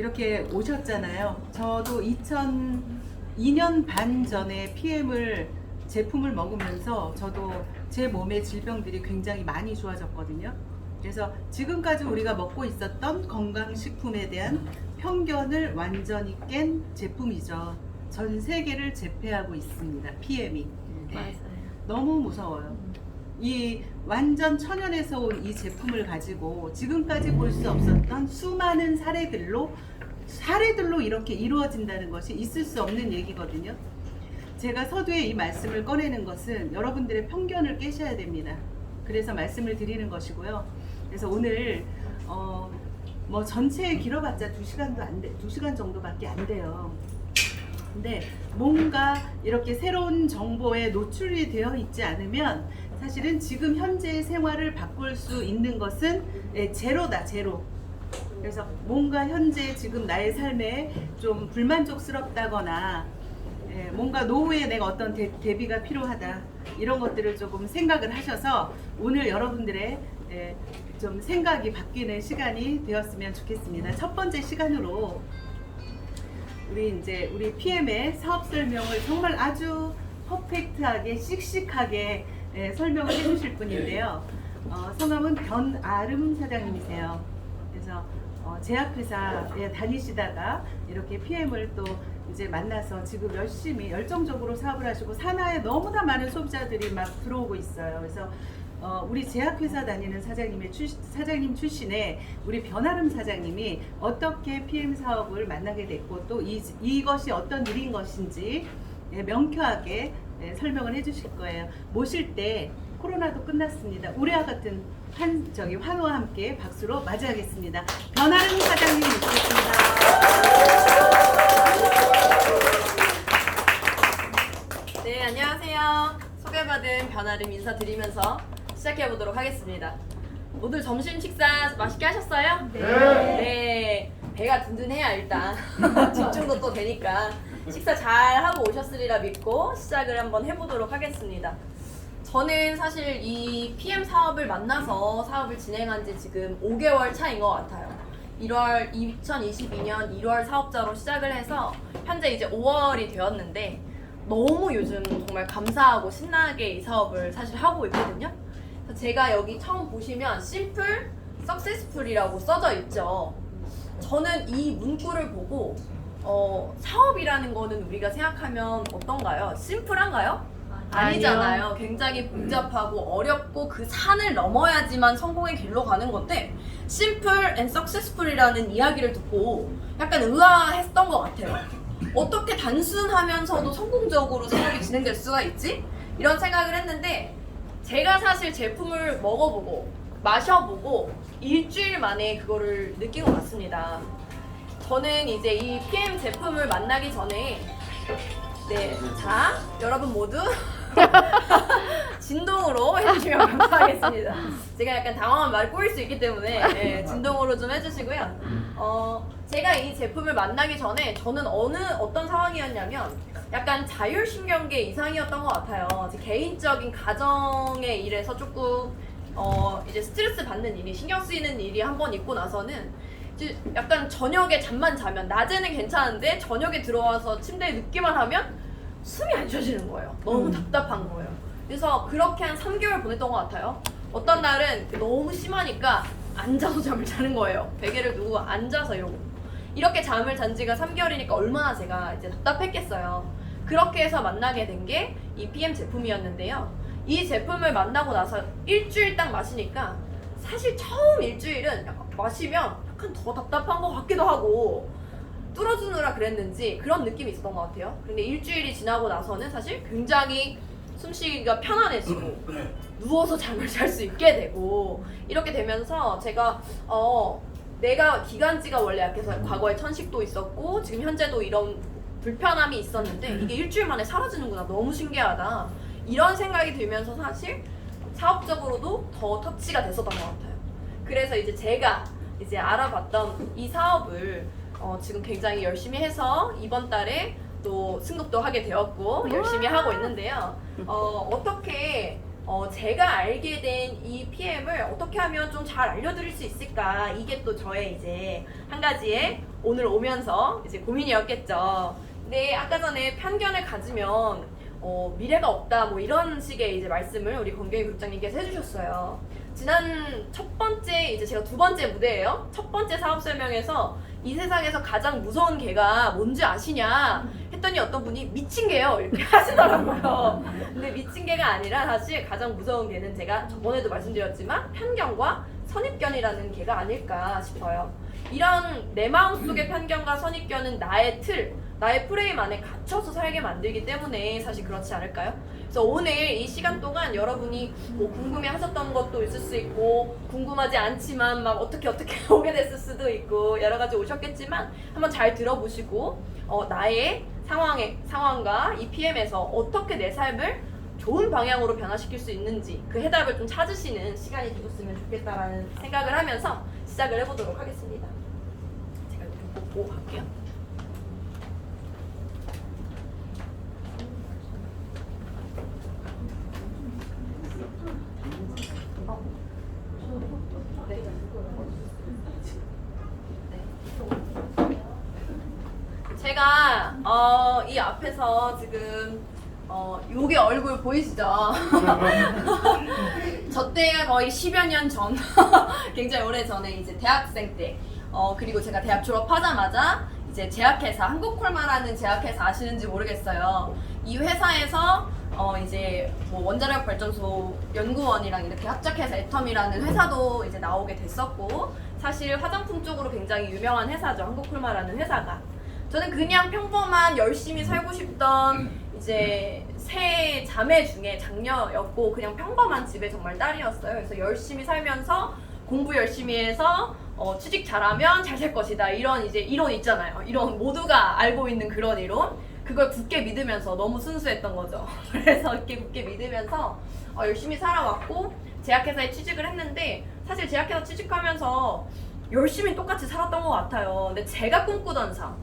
이렇게 오셨잖아요. 저도 2002년 반 전에 제품을 먹으면서 저도 제 몸의 질병들이 굉장히 많이 좋아졌거든요. 그래서 지금까지 우리가 먹고 있었던 건강식품에 대한 편견을 완전히 깬 제품이죠. 전 세계를 제패하고 있습니다. PM이. 맞아요. 너무 무서워요. 이 완전 천연에서 온 이 제품을 가지고 지금까지 볼 수 없었던 수많은 사례들로 이렇게 이루어진다는 것이 있을 수 없는 얘기거든요. 제가 서두에 이 말씀을 꺼내는 것은 여러분들의 편견을 깨셔야 됩니다. 그래서 말씀을 드리는 것이고요. 그래서 오늘 뭐 전체에 길어봤자 2시간 정도밖에 안 돼요. 근데 뭔가 이렇게 새로운 정보에 노출이 되어 있지 않으면 사실은 지금 현재의 생활을 바꿀 수 있는 것은 제로다, 제로. 그래서 뭔가 현재 지금 나의 삶에 좀 불만족스럽다거나 뭔가 노후에 내가 어떤 대비가 필요하다, 이런 것들을 조금 생각을 하셔서 오늘 여러분들의 좀 생각이 바뀌는 시간이 되었으면 좋겠습니다. 첫 번째 시간으로 우리 PM의 사업 설명을 정말 아주 퍼펙트하게 씩씩하게 설명을 해주실 분인데요. 성함은 변아름 사장님이세요. 그래서 제약회사에 다니시다가 이렇게 PM을 또 이제 만나서 지금 열심히 열정적으로 사업을 하시고 산하에 너무나 많은 소비자들이 막 들어오고 있어요. 그래서 우리 제약회사 다니는 사장님 출신의 우리 변아름 사장님이 어떻게 PM 사업을 만나게 됐고 또 이것이 어떤 일인 것인지 명쾌하게 설명을 해주실 거예요. 모실 때 코로나도 끝났습니다. 올해와 같은 환호와 함께 박수로 맞이하겠습니다. 변아름 사장님 모시겠습니다. 네, 안녕하세요. 소개받은 변아름 인사드리면서 시작해보도록 하겠습니다. 오늘 점심 식사 맛있게 하셨어요? 네. 배가 든든해야 일단 집중도 또 되니까 식사 잘 하고 오셨으리라 믿고 시작을 한번 해보도록 하겠습니다. 저는 사실 이 PM 사업을 만나서 사업을 진행한 지 지금 5개월 차인 것 같아요. 2022년 1월 사업자로 시작을 해서 현재 이제 5월이 되었는데 너무 요즘 정말 감사하고 신나게 이 사업을 사실 하고 있거든요. 그래서 제가 여기 처음 보시면 심플, 석세스풀이라고 써져 있죠. 저는 이 문구를 보고 사업이라는 거는 우리가 생각하면 어떤가요? 심플한가요? 아니잖아요. 굉장히 복잡하고 어렵고 그 산을 넘어야지만 성공의 길로 가는 건데 심플 앤 석세스풀이라는 이야기를 듣고 약간 의아했던 것 같아요. 어떻게 단순하면서도 성공적으로 사업이 진행될 수가 있지? 이런 생각을 했는데 제가 사실 제품을 먹어보고 마셔보고 일주일 만에 그거를 느낀 것 같습니다. 저는 이제 이 PM 제품을 만나기 전에 자, 여러분 모두 진동으로 해주시면 감사하겠습니다. 제가 약간 당황한 말을 꼬일 수 있기 때문에 진동으로 좀 해주시고요. 제가 이 제품을 만나기 전에 저는 어떤 상황이었냐면 약간 자율신경계 이상이었던 것 같아요. 제 개인적인 가정의 일에서 조금 이제 스트레스 받는 일이, 신경 쓰이는 일이 한번 있고 나서는 이제 약간 저녁에 잠만 자면 낮에는 괜찮은데 저녁에 들어와서 침대에 눕기만 하면 숨이 안 쉬어지는 거예요. 너무 답답한 거예요. 그래서 그렇게 한 3개월 보냈던 것 같아요. 어떤 날은 너무 심하니까 앉아서 잠을 자는 거예요. 베개를 두고 앉아서 이렇게 잠을 잔 지가 3개월이니까 얼마나 제가 이제 답답했겠어요. 그렇게 해서 만나게 된 게 이 PM 제품이었는데요. 이 제품을 만나고 나서 일주일 딱 마시니까 사실 처음 일주일은 약간 마시면 약간 더 답답한 것 같기도 하고 뚫어주느라 그랬는지 그런 느낌이 있었던 것 같아요. 근데 일주일이 지나고 나서는 사실 굉장히 숨쉬기가 편안해지고 누워서 잠을 잘 수 있게 되고 이렇게 되면서 제가 내가 기관지가 원래 약해서 과거에 천식도 있었고 지금 현재도 이런 불편함이 있었는데 이게 일주일 만에 사라지는구나, 너무 신기하다, 이런 생각이 들면서 사실 사업적으로도 더 터치가 됐었던 것 같아요. 그래서 이제 제가 이제 알아봤던 이 사업을 지금 굉장히 열심히 해서 이번 달에 또 승급도 하게 되었고 열심히 하고 있는데요. 어떻게 제가 알게 된 이 PM을 어떻게 하면 좀 잘 알려드릴 수 있을까? 이게 또 저의 이제 한 가지의 오늘 오면서 이제 고민이었겠죠. 근데 아까 전에 편견을 가지면 미래가 없다 뭐 이런 식의 이제 말씀을 우리 권경희 국장님께서 해주셨어요. 지난 첫 번째 이제 제가 두 번째 무대예요. 첫 번째 사업 설명에서 이 세상에서 가장 무서운 개가 뭔지 아시냐 했더니 어떤 분이 미친 개요 이렇게 하시더라고요. 근데 미친 개가 아니라 사실 가장 무서운 개는 제가 저번에도 말씀드렸지만 편견과 선입견이라는 개가 아닐까 싶어요. 이런 내 마음속의 편견과 선입견은 나의 틀, 나의 프레임 안에 갇혀서 살게 만들기 때문에 사실 그렇지 않을까요? 그래서 오늘 이 시간 동안 여러분이 뭐 궁금해 하셨던 것도 있을 수 있고 궁금하지 않지만 막 어떻게 오게 됐을 수도 있고 여러 가지 오셨겠지만 한번 잘 들어보시고 나의 상황과 이 PM에서 어떻게 내 삶을 좋은 방향으로 변화시킬 수 있는지 그 해답을 좀 찾으시는 시간이 되셨으면 좋겠다라는 생각을 하면서 시작을 해보도록 하겠습니다. 제가 이렇게 보고 갈게요. 제가 이 앞에서 지금 요게 얼굴 보이시죠? 저 때가 거의 10여 년 전, 굉장히 오래 전에 이제 대학생 때, 그리고 제가 대학 졸업하자마자 이제 제약회사, 한국콜마라는 제약회사 아시는지 모르겠어요. 이 회사에서 이제 뭐 원자력 발전소 연구원이랑 이렇게 합작해서 애텀이라는 회사도 이제 나오게 됐었고, 사실 화장품 쪽으로 굉장히 유명한 회사죠. 한국콜마라는 회사가. 저는 그냥 평범한 열심히 살고 싶던 이제 세 자매 중에 장녀였고 그냥 평범한 집의 정말 딸이었어요. 그래서 열심히 살면서 공부 열심히 해서 취직 잘하면 잘 살 것이다 이런 이제 이론 있잖아요. 이런 모두가 알고 있는 그런 이론. 그걸 굳게 믿으면서 너무 순수했던 거죠. 그래서 이렇게 굳게 믿으면서 열심히 살아왔고 제약회사에 취직을 했는데 사실 제약회사 취직하면서 열심히 똑같이 살았던 것 같아요. 근데 제가 꿈꾸던 삶,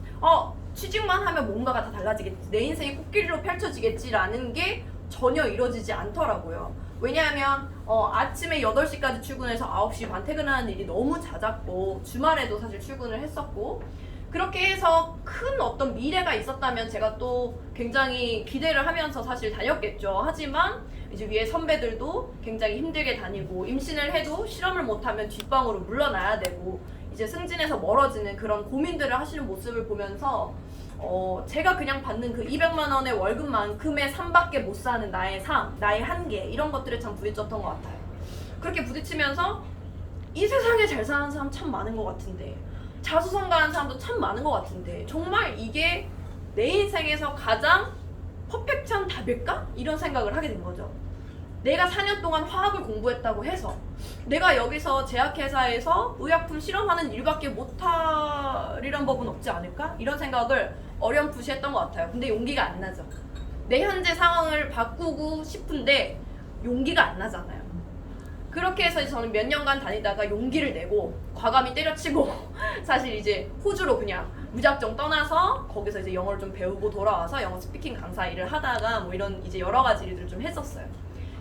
취직만 하면 뭔가가 다 달라지겠지, 내 인생이 꽃길로 펼쳐지겠지라는 게 전혀 이루어지지 않더라고요. 왜냐하면 아침에 8시까지 출근해서 9시 반 퇴근하는 일이 너무 잦았고 주말에도 사실 출근을 했었고 그렇게 해서 큰 어떤 미래가 있었다면 제가 또 굉장히 기대를 하면서 사실 다녔겠죠. 하지만 이제 위에 선배들도 굉장히 힘들게 다니고 임신을 해도 실험을 못하면 뒷방으로 물러나야 되고 이제 승진해서 멀어지는 그런 고민들을 하시는 모습을 보면서 제가 그냥 받는 그 200만 원의 월급만큼의 삶밖에 못 사는 나의 삶, 나의 한계 이런 것들에 참 부딪혔던 것 같아요. 그렇게 부딪히면서 이 세상에 잘 사는 사람 참 많은 것 같은데 자수성가하는 사람도 참 많은 것 같은데 정말 이게 내 인생에서 가장 퍼펙트한 답일까? 이런 생각을 하게 된 거죠. 내가 4년 동안 화학을 공부했다고 해서 내가 여기서 제약회사에서 의약품 실험하는 일밖에 못하리란 법은 없지 않을까? 이런 생각을 어렴풋이 했던 것 같아요. 근데 용기가 안 나죠. 내 현재 상황을 바꾸고 싶은데 용기가 안 나잖아요. 그렇게 해서 저는 몇 년간 다니다가 용기를 내고 과감히 때려치고 사실 이제 호주로 그냥 무작정 떠나서 거기서 이제 영어를 좀 배우고 돌아와서 영어 스피킹 강사 일을 하다가 뭐 이런 이제 여러 가지 일들을 좀 했었어요.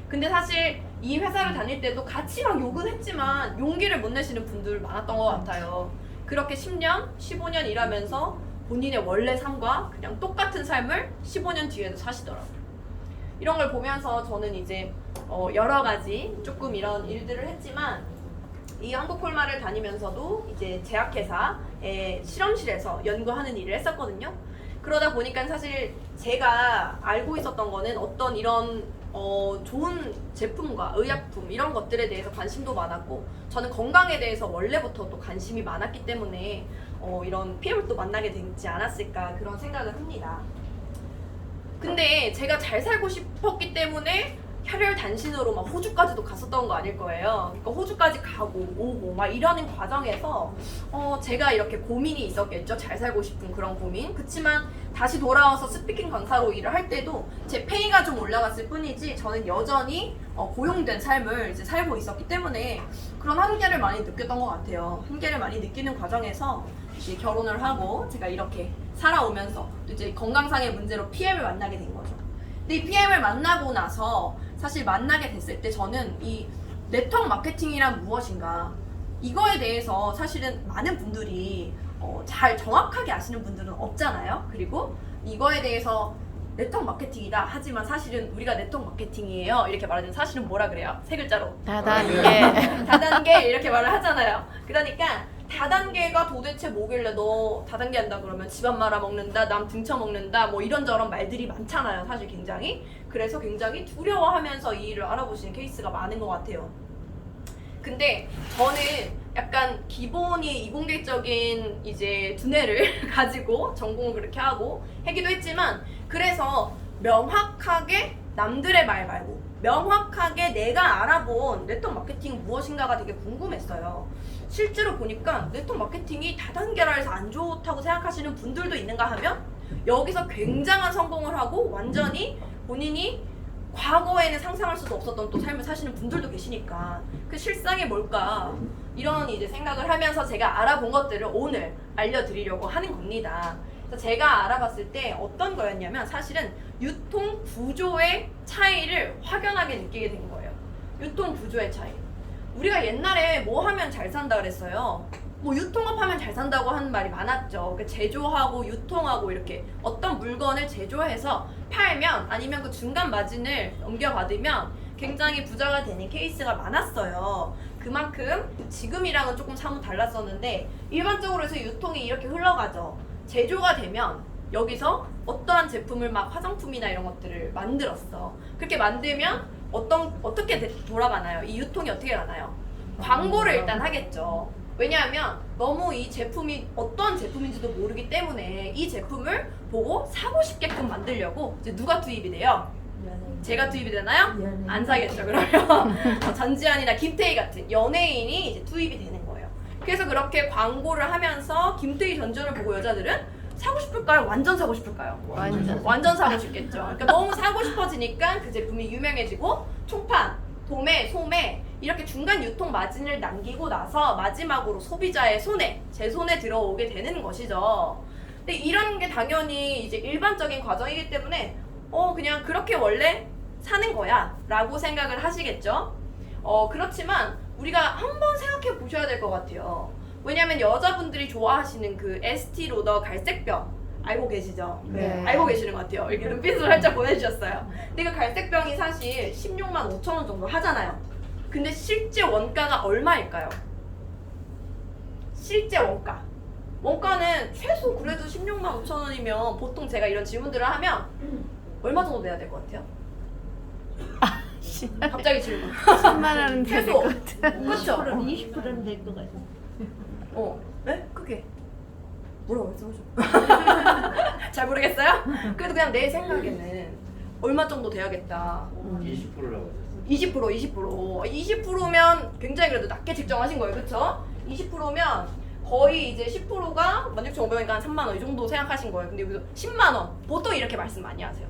근데 사실 이 회사를 다닐 때도 같이 막 욕은 했지만 용기를 못 내시는 분들 많았던 것 같아요. 그렇게 10년, 15년 일하면서 본인의 원래 삶과 그냥 똑같은 삶을 15년 뒤에도 사시더라고요. 이런 걸 보면서 저는 이제 여러 가지 조금 이런 일들을 했지만 이 한국콜마를 다니면서도 이제 제약회사의 실험실에서 연구하는 일을 했었거든요. 그러다 보니까 사실 제가 알고 있었던 거는 어떤 이런 좋은 제품과 의약품 이런 것들에 대해서 관심도 많았고 저는 건강에 대해서 원래부터 또 관심이 많았기 때문에 이런 PM을 또 만나게 되지 않았을까 그런 생각을 합니다. 근데 제가 잘 살고 싶었기 때문에 혈혈단신으로 막 호주까지도 갔었던 거 아닐 거예요. 그러니까 호주까지 가고 오고 막 이러는 과정에서 제가 이렇게 고민이 있었겠죠. 잘 살고 싶은 그런 고민. 그치만 다시 돌아와서 스피킹 강사로 일을 할 때도 제 페이가 좀 올라갔을 뿐이지 저는 여전히 고용된 삶을 이제 살고 있었기 때문에 그런 한계를 많이 느꼈던 것 같아요. 한계를 많이 느끼는 과정에서 이제 결혼을 하고 제가 이렇게 살아오면서 또 이제 건강상의 문제로 PM을 만나게 된 거죠. 근데 이 PM을 만나고 나서 사실 만나게 됐을 때 저는 이 네트워크 마케팅이란 무엇인가 이거에 대해서 사실은 많은 분들이 잘 정확하게 아시는 분들은 없잖아요. 그리고 이거에 대해서 네트워크 마케팅이다 하지만 사실은 우리가 네트워크 마케팅이에요 이렇게 말하면 사실은 뭐라 그래요? 세 글자로 다단계. 다단계 이렇게 말을 하잖아요. 그러니까 다단계가 도대체 뭐길래 너 다단계 한다 그러면 집안 말아 먹는다, 남 등쳐 먹는다 뭐 이런저런 말들이 많잖아요. 사실 굉장히. 그래서 굉장히 두려워하면서 이 일을 알아보시는 케이스가 많은 것 같아요. 근데 저는 약간 기본이 이공계적인 이제 두뇌를 가지고 전공을 그렇게 하고 하기도 했지만 그래서 명확하게 남들의 말 말고 명확하게 내가 알아본 네트워크 마케팅 무엇인가가 되게 궁금했어요. 실제로 보니까 네트워크 마케팅이 다단계라 해서 안 좋다고 생각하시는 분들도 있는가 하면 여기서 굉장한 성공을 하고 완전히 본인이 과거에는 상상할 수도 없었던 또 삶을 사시는 분들도 계시니까 그 실상이 뭘까 이런 이제 생각을 하면서 제가 알아본 것들을 오늘 알려드리려고 하는 겁니다. 그래서 제가 알아봤을 때 어떤 거였냐면 사실은 유통 구조의 차이를 확연하게 느끼게 된 거예요. 유통 구조의 차이. 우리가 옛날에 뭐 하면 잘 산다 그랬어요. 뭐 유통업 하면 잘 산다고 하는 말이 많았죠. 그러니까 제조하고 유통하고 이렇게 어떤 물건을 제조해서 팔면 아니면 그 중간 마진을 넘겨받으면 굉장히 부자가 되는 케이스가 많았어요. 그만큼 지금이랑은 조금 사뭇 달랐었는데 일반적으로 해서 유통이 이렇게 흘러가죠. 제조가 되면 여기서 어떠한 제품을 막 화장품이나 이런 것들을 만들었어. 그렇게 만들면 어떻게 돌아가나요? 이 유통이 어떻게 가나요? 광고를 일단 하겠죠. 왜냐하면 너무 이 제품이 어떤 제품인지도 모르기 때문에 이 제품을 보고 사고 싶게끔 만들려고 이제 누가 투입이 돼요? 제가 투입이 되나요? 안 사겠죠. 그러면 전지현이나 김태희 같은 연예인이 이제 투입이 되는 거예요. 그래서 그렇게 광고를 하면서 김태희, 전지현을 보고 여자들은 사고 싶을까요? 완전 사고 싶을까요? 완전 사고 싶겠죠. 그러니까 너무 사고 싶어지니까 그 제품이 유명해지고 총판, 도매, 소매 이렇게 중간 유통 마진을 남기고 나서 마지막으로 소비자의 손에, 제 손에 들어오게 되는 것이죠. 근데 이런 게 당연히 이제 일반적인 과정이기 때문에 그냥 그렇게 원래 사는 거야 라고 생각을 하시겠죠. 그렇지만 우리가 한번 생각해 보셔야 될 것 같아요. 왜냐면 여자분들이 좋아하시는 그 에스티 로더 갈색병 알고 계시죠? 네. 알고 계시는 것 같아요. 이렇게 눈빛을 살짝 보내주셨어요. 근데 그 갈색병이 사실 16만 5천 원 정도 하잖아요. 근데 실제 원가가 얼마일까요? 실제 원가. 원가는 최소 그래도 16만 5천 원이면 보통 제가 이런 질문들을 하면 얼마 정도 내야 될 것 같아요? 갑자기 질문. 10만 원은 돼야 최소. 될것 같아. 그렇죠? 20%는 될 것 같아. 네? 크게. 뭐라고 말씀하셨죠? 잘 모르겠어요? 그래도 그냥 내 생각에는 얼마 정도 돼야겠다. 20%라고 하셨어요. 20%면 굉장히 그래도 낮게 책정하신 거예요. 그쵸? 20%면 거의 이제 10%가 16,500원이니까 한 3만 원 이 정도 생각하신 거예요. 근데 여기서 10만 원. 보통 이렇게 말씀 많이 하세요.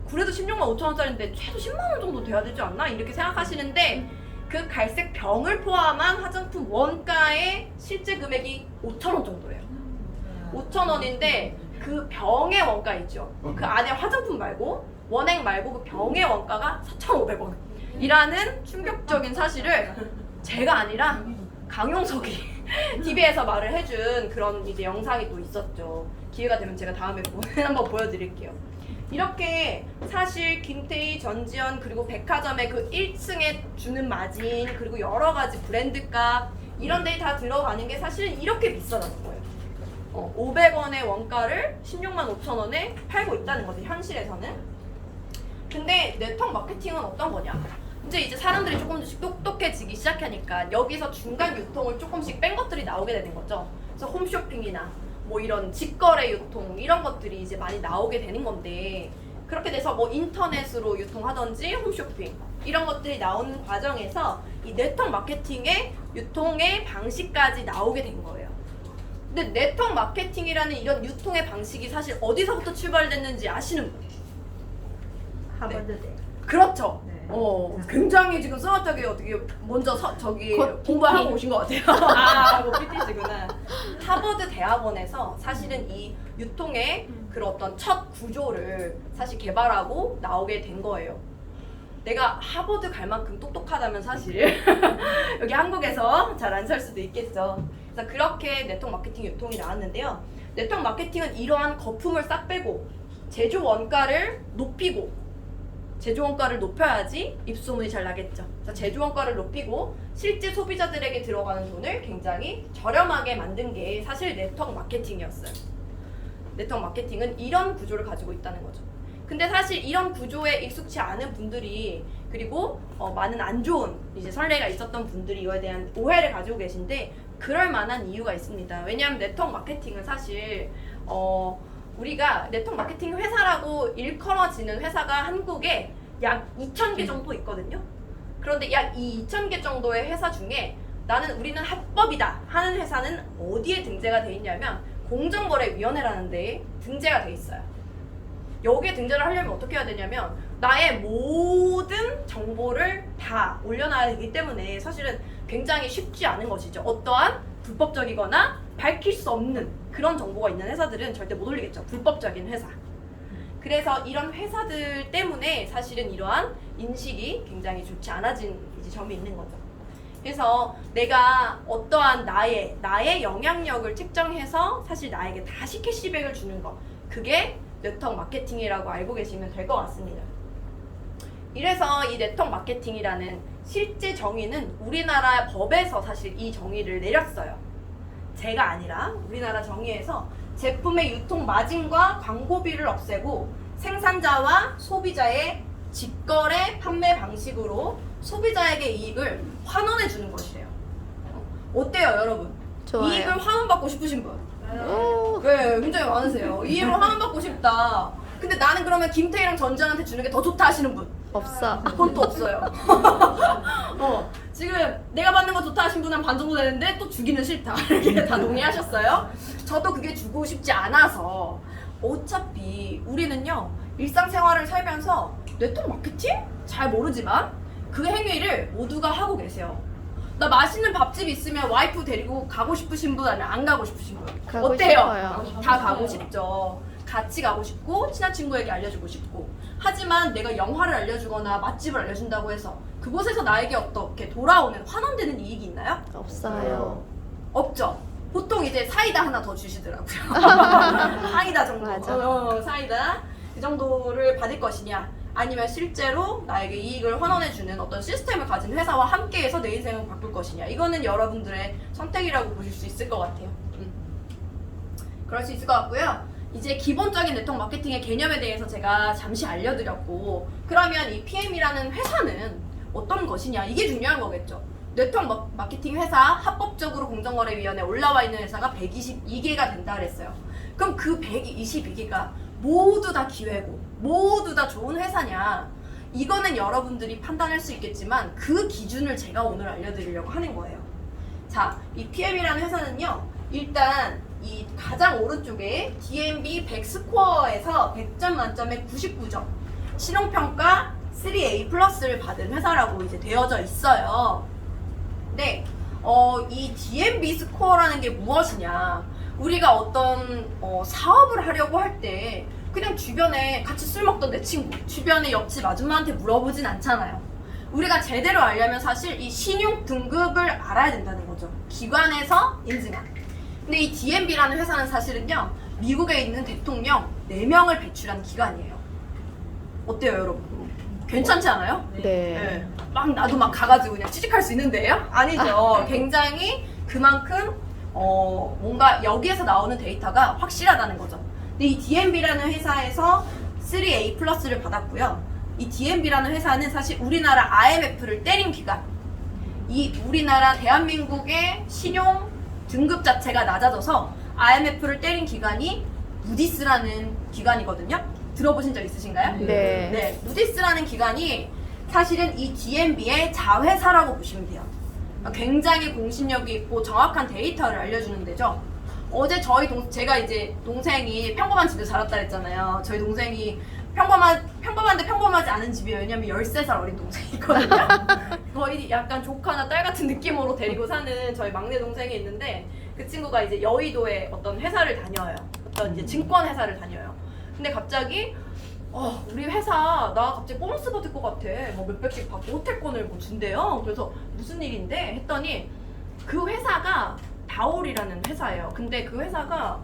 그래도 16만 5천 원짜리인데 최소 10만 원 정도 돼야 되지 않나? 이렇게 생각하시는데 그 갈색 병을 포함한 화장품 원가의 실제 금액이 5천 원 정도예요. 5천 원인데 그 병의 원가 있죠. 그 안에 화장품 말고 원액 말고 그 병의 원가가 4,500원 이라는 충격적인 사실을 제가 아니라 강용석이 TV에서 말을 해준 그런 이제 영상이 또 있었죠. 기회가 되면 제가 다음에 한번 보여드릴게요. 이렇게 사실 김태희, 전지현 그리고 백화점의 그 1층에 주는 마진 그리고 여러 가지 브랜드값 이런 데에 다 들어가는 게 사실은 이렇게 비싸다는 거예요. 500원의 원가를 16만 5천 원에 팔고 있다는 거죠, 현실에서는. 근데 네트워크 마케팅은 어떤 거냐? 이제 사람들이 조금씩 똑똑해지기 시작하니까 여기서 중간 유통을 조금씩 뺀 것들이 나오게 되는 거죠. 그래서 홈쇼핑이나 뭐 이런 직거래 유통 이런 것들이 이제 많이 나오게 되는 건데 그렇게 돼서 뭐 인터넷으로 유통하던지 홈쇼핑 이런 것들이 나오는 과정에서 이 네트워크 마케팅의 유통의 방식까지 나오게 된 거예요. 근데 네트워크 마케팅이라는 이런 유통의 방식이 사실 어디서부터 출발됐는지 아시는 분? 하버드대. 그렇죠. 네. 굉장히 지금 스마트하게 어떻게 먼저 저기 곧 공부하고 오신 것 같아요. 뭐 PT시구나. 하버드 대학원에서 사실은 이 유통의 그런 어떤 첫 구조를 사실 개발하고 나오게 된 거예요. 내가 하버드 갈 만큼 똑똑하다면 사실 여기 한국에서 잘 안 살 수도 있겠죠. 그래서 그렇게 네트워크 마케팅 유통이 나왔는데요. 네트워크 마케팅은 이러한 거품을 싹 빼고 제조 원가를 높이고, 제조 원가를 높여야지 입소문이 잘 나겠죠. 그래서 제조 원가를 높이고 실제 소비자들에게 들어가는 돈을 굉장히 저렴하게 만든 게 사실 네트워크 마케팅이었어요. 네트워크 마케팅은 이런 구조를 가지고 있다는 거죠. 근데 사실 이런 구조에 익숙치 않은 분들이, 그리고 많은 안 좋은 이제 선례가 있었던 분들이 이거에 대한 오해를 가지고 계신데, 그럴 만한 이유가 있습니다. 왜냐하면 네트워크 마케팅은 사실 우리가 네트워크 마케팅 회사라고 일컬어지는 회사가 한국에 약 2,000개 정도 있거든요. 그런데 약 이 2,000개 정도의 회사 중에 우리는 합법이다 하는 회사는 어디에 등재가 돼 있냐면 공정거래위원회라는 데에 등재가 돼 있어요. 여기에 등재를 하려면 어떻게 해야 되냐면 나의 모든 정보를 다 올려놔야 되기 때문에 사실은 굉장히 쉽지 않은 것이죠. 어떠한 불법적이거나 밝힐 수 없는 그런 정보가 있는 회사들은 절대 못 올리겠죠. 불법적인 회사. 그래서 이런 회사들 때문에 사실은 이러한 인식이 굉장히 좋지 않아진 이제 점이 있는 거죠. 그래서 내가 어떠한 나의 영향력을 측정해서 사실 나에게 다시 캐시백을 주는 것, 그게 네트워크 마케팅이라고 알고 계시면 될 것 같습니다. 이래서 이 네트워크 마케팅이라는 실제 정의는 우리나라 법에서 사실 이 정의를 내렸어요. 제가 아니라 우리나라 정의에서 제품의 유통 마진과 광고비를 없애고 생산자와 소비자의 직거래 판매 방식으로 소비자에게 이익을 환원해 주는 것이에요. 어때요, 여러분? 좋아요. 이익을 환원받고 싶으신 분? 오. 네, 굉장히 많으세요. 이익을 환원받고 싶다. 근데 나는 그러면 김태희랑 전지현한테 주는 게 더 좋다 하시는 분? 없어. 그건 또 없어요. 지금 내가 받는 거 좋다 하신 분은 반 정도 되는데 또 주기는 싫다. 이렇게 다 동의하셨어요? 저도 그게 주고 싶지 않아서. 어차피 우리는요, 일상생활을 살면서 네트워크 마케팅? 잘 모르지만 그 행위를 모두가 하고 계세요. 나 맛있는 밥집 있으면 와이프 데리고 가고 싶으신 분 아니면 안 가고 싶으신 분? 가고 어때요? 싶어요. 다 가고 싶죠. 같이 가고 싶고 친한 친구에게 알려주고 싶고. 하지만 내가 영화를 알려주거나 맛집을 알려준다고 해서 그곳에서 나에게 어떻게 돌아오는 환원되는 이익이 있나요? 없어요. 없죠. 보통 이제 사이다 하나 더 주시더라고요. 사이다 정도. 맞아. 사이다 이 정도를 받을 것이냐, 아니면 실제로 나에게 이익을 환원해주는 어떤 시스템을 가진 회사와 함께해서 내 인생을 바꿀 것이냐. 이거는 여러분들의 선택이라고 보실 수 있을 것 같아요. 그럴 수 있을 것 같고요. 이제 기본적인 네트워크 마케팅의 개념에 대해서 제가 잠시 알려드렸고, 그러면 이 PM이라는 회사는 어떤 것이냐, 이게 중요한 거겠죠. 네트워크 마케팅 회사 합법적으로 공정거래위원회에 올라와 있는 회사가 122개가 된다 그랬어요. 그럼 그 122개가 모두 다 기회고 모두 다 좋은 회사냐, 이거는 여러분들이 판단할 수 있겠지만 그 기준을 제가 오늘 알려드리려고 하는 거예요. 자, 이 PM이라는 회사는요, 일단 이 가장 오른쪽에 DMB 100 스코어에서 100점 만점에 99점, 신용평가 3A 플러스를 받은 회사라고 이제 되어져 있어요. 근데 이 DMB 스코어라는 게 무엇이냐, 우리가 어떤 사업을 하려고 할 때 그냥 주변에 같이 술 먹던 내 친구, 주변에 옆집 아줌마한테 물어보진 않잖아요. 우리가 제대로 알려면 사실 이 신용 등급을 알아야 된다는 거죠. 기관에서 인증한. 근데 이 DMB라는 회사는 사실은요, 미국에 있는 대통령 4명을 배출한 기관이에요. 어때요, 여러분? 괜찮지 않아요? 네. 막 나도 막 가가지고 그냥 취직할 수 있는데요? 아니죠. 굉장히 그만큼 뭔가 여기에서 나오는 데이터가 확실하다는 거죠. 근데 이 DMB라는 회사에서 3A 플러스를 받았고요. 이 DMB라는 회사는 사실 우리나라 IMF를 때린 기관. 이 우리나라 대한민국의 신용 등급 자체가 낮아져서 IMF를 때린 기관이 무디스라는 기관이거든요. 들어보신 적 있으신가요? 네. 네, 무디스라는 기관이 사실은 이 DMB의 자회사라고 보시면 돼요. 굉장히 공신력이 있고 정확한 데이터를 알려주는 데죠. 어제 제가 이제 동생이 평범한 집에서 자랐다 했잖아요. 저희 동생이 평범한데 평범하지 않은 집이에요. 왜냐면 13살 어린 동생이 있거든요. 거의 약간 조카나 딸 같은 느낌으로 데리고 사는 저희 막내 동생이 있는데, 그 친구가 이제 여의도에 어떤 회사를 다녀요. 어떤 이제 증권 회사를 다녀요. 근데 갑자기 우리 회사 나 갑자기 보너스 받을 것 같아. 뭐 몇백씩 받고 호텔권을 뭐 준대요. 그래서 무슨 일인데 했더니 그 회사가 다올이라는 회사예요. 근데 그 회사가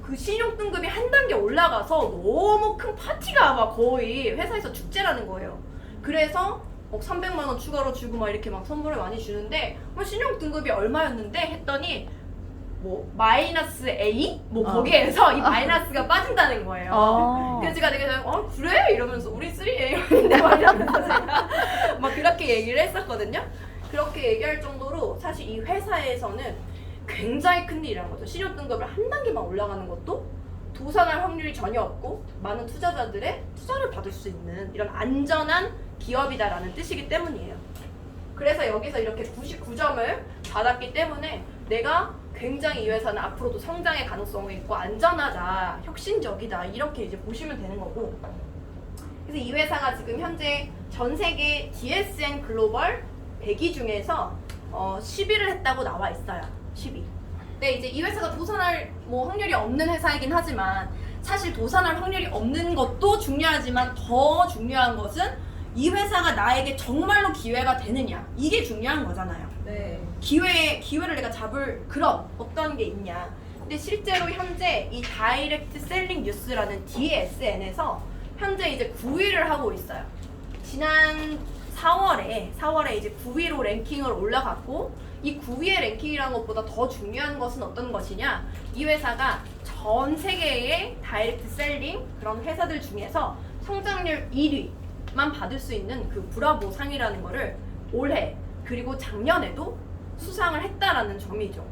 그 신용 등급이 한 단계 올라가서 너무 큰 파티가 막 거의 회사에서 축제라는 거예요. 그래서 300만 원 추가로 주고 막 이렇게 막 선물을 많이 주는데 신용 등급이 얼마였는데 했더니 뭐 마이너스 A? 뭐 거기에서 이 마이너스가 빠진다는 거예요. 그래서 제가 되게 그래? 이러면서 우리 3A였는데 막 이러면서 제가 막 그렇게 얘기를 했었거든요. 그렇게 얘기할 정도로 사실 이 회사에서는 굉장히 큰 일이라는 거죠. 신용 등급을 한 단계만 올라가는 것도 도산할 확률이 전혀 없고 많은 투자자들의 투자를 받을 수 있는 이런 안전한 기업이다라는 뜻이기 때문이에요. 그래서 여기서 이렇게 99점을 받았기 때문에 내가 굉장히 이 회사는 앞으로도 성장의 가능성이 있고 안전하다, 혁신적이다 이렇게 이제 보시면 되는 거고. 그래서 이 회사가 지금 현재 전 세계 DSN 글로벌 100위 중에서 10위를 했다고 나와 있어요. 10위. 근데 이제 이 회사가 도산할 확률이 없는 회사이긴 하지만 사실 도산할 확률이 없는 것도 중요하지만 더 중요한 것은 이 회사가 나에게 정말로 기회가 되느냐 이게 중요한 거잖아요. 네. 기회를 내가 잡을 그런 어떤 게 있냐. 근데 실제로 현재 이 다이렉트 셀링 뉴스라는 DSN에서 현재 이제 9위를 하고 있어요. 지난 4월에 이제 9위로 랭킹을 올라갔고 이 9위의 랭킹이라는 것보다 더 중요한 것은 어떤 것이냐. 이 회사가 전 세계의 다이렉트 셀링 그런 회사들 중에서 성장률 1위만 받을 수 있는 그 브라보 상이라는 거를 올해 그리고 작년에도 수상을 했다라는 점이죠.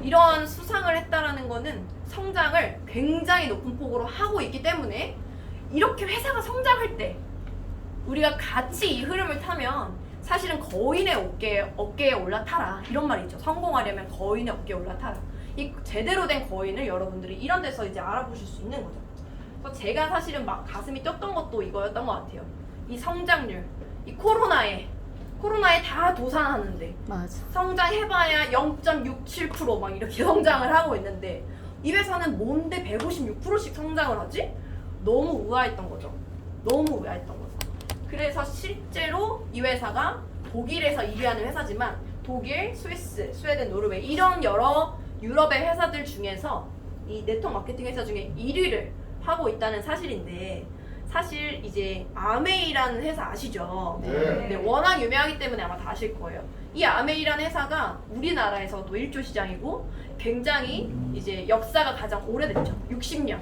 이런 수상을 했다라는 거는 성장을 굉장히 높은 폭으로 하고 있기 때문에 이렇게 회사가 성장할 때 우리가 같이 이 흐름을 타면 사실은 거인의 어깨에 올라타라 이런 말이죠. 성공하려면 거인의 어깨에 올라타라. 이 제대로 된 거인을 여러분들이 이런 데서 이제 알아보실 수 있는 거죠. 그래서 제가 사실은 막 가슴이 뛰었던 것도 이거였던 것 같아요. 이 성장률, 이 코로나에 다 도산하는데 맞아. 성장해봐야 0.67% 막 이렇게 성장을 하고 있는데 이 회사는 뭔데 156%씩 성장을 하지? 너무 우아했던 거죠. 너무 우아했던 거죠. 그래서 실제로 이 회사가 독일에서 1위하는 회사지만 독일, 스위스, 스웨덴, 노르웨이 이런 여러 유럽의 회사들 중에서 이 네트워크 마케팅 회사 중에 1위를 하고 있다는 사실인데 사실 이제 아메이라는 회사 아시죠? 네. 네, 워낙 유명하기 때문에 아마 다 아실 거예요. 이 아메이라는 회사가 우리나라에서도 1조 시장이고 굉장히 이제 역사가 가장 오래됐죠. 60년.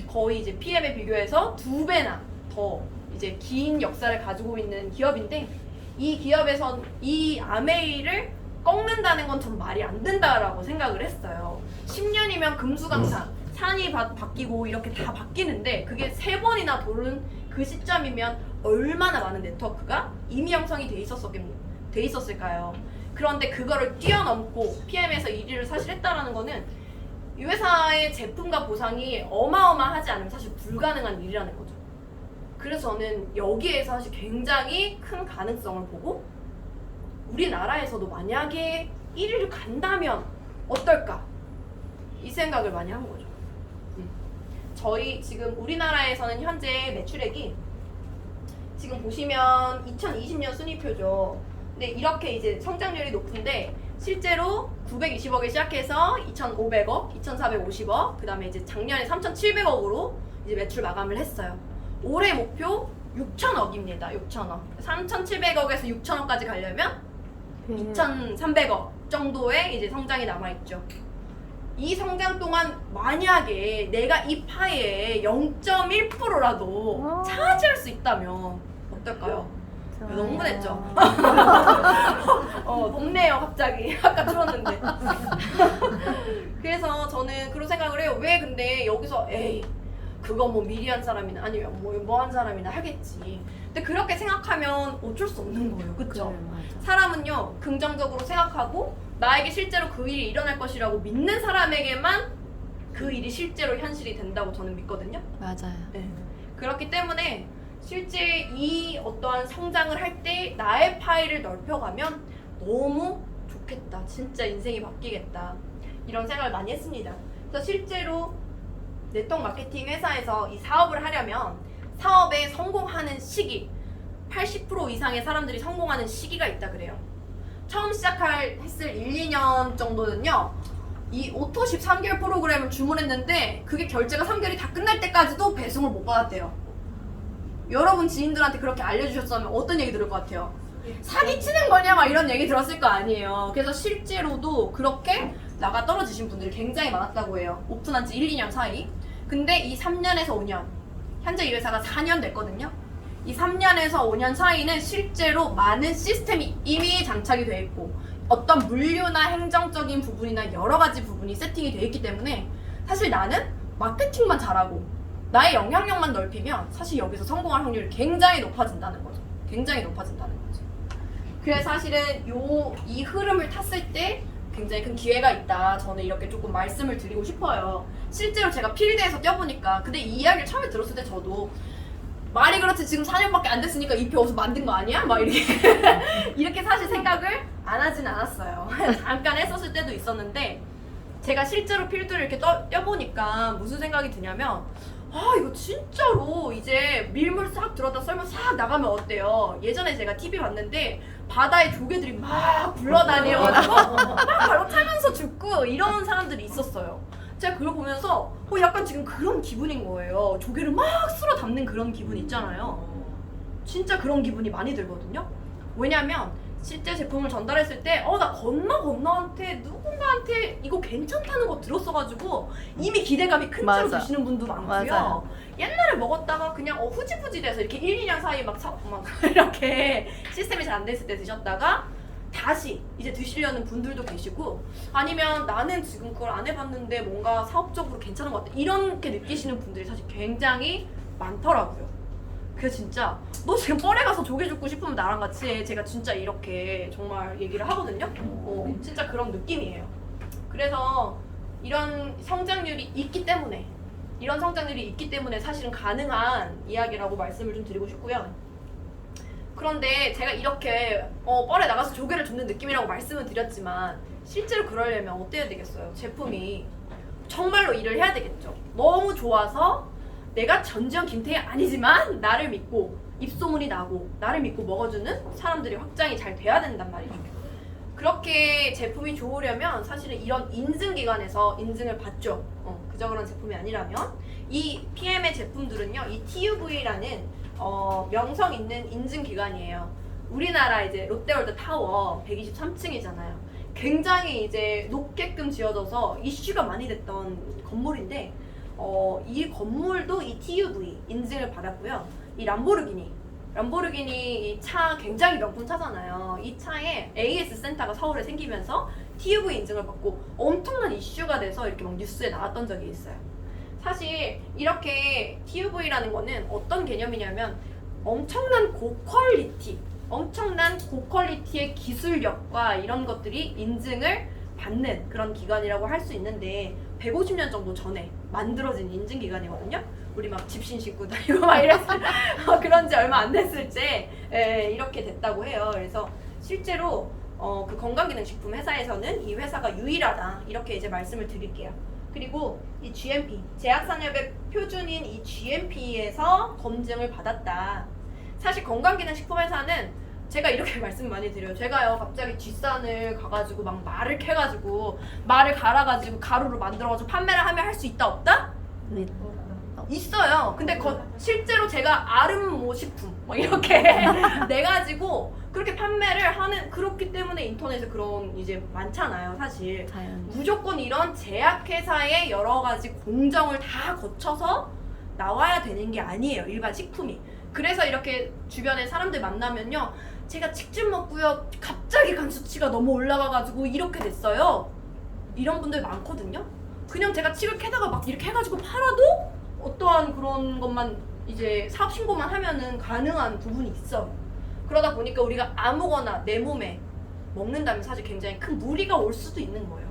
거의 이제 PM에 비교해서 2배나 더 이제 긴 역사를 가지고 있는 기업인데 이 기업에선 이 아메이를 꺾는다는 건 전 말이 안 된다라고 생각을 했어요. 10년이면 금수강산 산이 바뀌고 이렇게 다 바뀌는데 그게 3번이나 도는 그 시점이면 얼마나 많은 네트워크가 이미 형성이 돼 있었을까요? 그런데 그거를 뛰어넘고 PM에서 1위를 사실 했다라는 거는 이 회사의 제품과 보상이 어마어마하지 않으면 사실 불가능한 일이라는 거죠. 그래서 저는 여기에서 사실 굉장히 큰 가능성을 보고 우리나라에서도 만약에 1위를 간다면 어떨까? 이 생각을 많이 한 거죠. 저희 지금 우리나라에서는 현재 매출액이 지금 보시면 2020년 순위표죠. 근데 이렇게 이제 성장률이 높은데 실제로 920억에 시작해서 2,500억, 2,450억, 그 다음에 이제 작년에 3,700억으로 이제 매출 마감을 했어요. 올해 목표 6,000억입니다. 6,000억. 3,700억에서 6,000억까지 가려면 2,300억 정도의 이제 성장이 남아있죠. 이 성장 동안 만약에 내가 이 파이에 0.1%라도 차지할 수 있다면 어떨까요? 너무 흔했죠? 높네요 갑자기. 아까 들었는데. 그래서 저는 그런 생각을 해요. 왜 근데 여기서 에이 그거 뭐 미리 한 사람이나 아니면 뭐 한 사람이나 하겠지. 근데 그렇게 생각하면 어쩔 수 없는 거예요. 그쵸? 그래, 맞아. 사람은요 긍정적으로 생각하고 나에게 실제로 그 일이 일어날 것이라고 믿는 사람에게만 그 일이 실제로 현실이 된다고 저는 믿거든요. 맞아요. 네. 그렇기 때문에 실제 이 어떠한 성장을 할 때 나의 파일을 넓혀가면 너무 좋겠다. 진짜 인생이 바뀌겠다. 이런 생각을 많이 했습니다. 그래서 실제로 네트워크 마케팅 회사에서 이 사업을 하려면 사업에 성공하는 시기 80% 이상의 사람들이 성공하는 시기가 있다 그래요. 처음 했을 1, 2년 정도는요. 이 오토십 3개월 프로그램을 주문했는데 그게 결제가 3개월이 다 끝날 때까지도 배송을 못 받았대요. 여러분 지인들한테 그렇게 알려주셨다면 어떤 얘기 들을 것 같아요? 사기치는 거냐 막 이런 얘기 들었을 거 아니에요. 그래서 실제로도 그렇게 나가 떨어지신 분들이 굉장히 많았다고 해요. 오픈한 지 1, 2년 사이. 근데 이 3년에서 5년, 현재 이 회사가 4년 됐거든요. 이 3년에서 5년 사이는 실제로 많은 시스템이 이미 장착이 되어 있고 어떤 물류나 행정적인 부분이나 여러 가지 부분이 세팅이 되어 있기 때문에 사실 나는 마케팅만 잘하고 나의 영향력만 넓히면 사실 여기서 성공할 확률이 굉장히 높아진다는 거죠. 굉장히 높아진다는 거죠. 그래서 사실은 이 흐름을 탔을 때 굉장히 큰 기회가 있다. 저는 이렇게 조금 말씀을 드리고 싶어요. 실제로 제가 필드에서 뛰어보니까 근데 이 이야기를 처음에 들었을 때 저도 말이 그렇지 지금 4년밖에 안 됐으니까 이 표 어디서 만든 거 아니야? 막 이렇게 이렇게 사실 생각을 안 하진 않았어요. 잠깐 했었을 때도 있었는데 제가 실제로 필드를 이렇게 뛰어보니까 무슨 생각이 드냐면 아 이거 진짜로 이제 밀물 싹 들어다 썰면 싹 나가면 어때요? 예전에 제가 TV 봤는데 바다에 조개들이 막 굴러다녀가지고 막 바로 타면서 죽고 이런 사람들이 있었어요. 제가 그걸 보면서 약간 지금 그런 기분인 거예요. 조개를 막 쓸어 담는 그런 기분 있잖아요. 진짜 그런 기분이 많이 들거든요. 왜냐면 실제 제품을 전달했을 때 나 건너한테 누군가한테 이거 괜찮다는 거 들었어가지고 이미 기대감이 큰 채로 맞아. 드시는 분도 많고요. 맞아요. 옛날에 먹었다가 그냥 후지부지 돼서 이렇게 1, 2년 사이에 막 이렇게 시스템이 잘 안 됐을 때 드셨다가 다시 이제 드시려는 분들도 계시고 아니면 나는 지금 그걸 안 해봤는데 뭔가 사업적으로 괜찮은 것 같아 이렇게 느끼시는 분들이 사실 굉장히 많더라고요. 그래서 진짜 너 지금 뻘에 가서 조개 죽고 싶으면 나랑 같이 해. 제가 진짜 이렇게 정말 얘기를 하거든요. 진짜 그런 느낌이에요. 그래서 이런 성장률이 있기 때문에 사실은 가능한 이야기라고 말씀을 좀 드리고 싶고요. 그런데 제가 이렇게 뻘에 나가서 조개를 줍는 느낌이라고 말씀을 드렸지만 실제로 그러려면 어때야 되겠어요? 제품이 정말로 일을 해야 되겠죠. 너무 좋아서 내가 전지현 김태희 아니지만 나를 믿고 입소문이 나고 나를 믿고 먹어주는 사람들이 확장이 잘 돼야 된단 말이죠. 그렇게 제품이 좋으려면 사실은 이런 인증기관에서 인증을 받죠. 그저 그런 제품이 아니라면 이 PM의 제품들은요, 이 TUV라는 명성 있는 인증기관이에요. 우리나라 이제 롯데월드 타워 123층이잖아요. 굉장히 이제 높게끔 지어져서 이슈가 많이 됐던 건물인데 이 건물도 이 TUV 인증을 받았고요. 이 람보르기니 이 차 굉장히 명품 차잖아요. 이 차에 AS 센터가 서울에 생기면서 TUV 인증을 받고 엄청난 이슈가 돼서 이렇게 막 뉴스에 나왔던 적이 있어요. 사실 이렇게 TUV라는 거는 어떤 개념이냐면 엄청난 고퀄리티의 기술력과 이런 것들이 인증을 받는 그런 기관이라고 할 수 있는데 150년 정도 전에 만들어진 인증기관이거든요. 우리 막 집신 신고 다니고 막 이랬을 그런 지 얼마 안 됐을 때 이렇게 됐다고 해요. 그래서 실제로 그 건강기능식품 회사에서는 이 회사가 유일하다 이렇게 이제 말씀을 드릴게요. 그리고 이 GMP 제약산업의 표준인 이 GMP에서 검증을 받았다. 사실 건강기능식품 회사는 제가 이렇게 말씀 많이 드려요. 제가요 갑자기 뒷산을 가가지고 막 말을 캐가지고 말을 갈아가지고 가루로 만들어가지고 판매를 하면 할 수 있다 없다? 있어요. 근데 실제로 제가 아름모 식품 막 이렇게 내가지고 그렇게 판매를 하는 그렇기 때문에 인터넷에 그런 이제 많잖아요. 사실 무조건 이런 제약회사의 여러 가지 공정을 다 거쳐서 나와야 되는 게 아니에요. 일반 식품이. 그래서 이렇게 주변에 사람들 만나면요, 제가 치킨 먹고요 갑자기 간 수치가 너무 올라가가지고 이렇게 됐어요. 이런 분들 많거든요. 그냥 제가 칩을 캐다가 막 이렇게 해가지고 팔아도 어떠한 그런 것만 이제 사업 신고만 하면은 가능한 부분이 있어요. 그러다 보니까 우리가 아무거나 내 몸에 먹는다면 사실 굉장히 큰 무리가 올 수도 있는 거예요.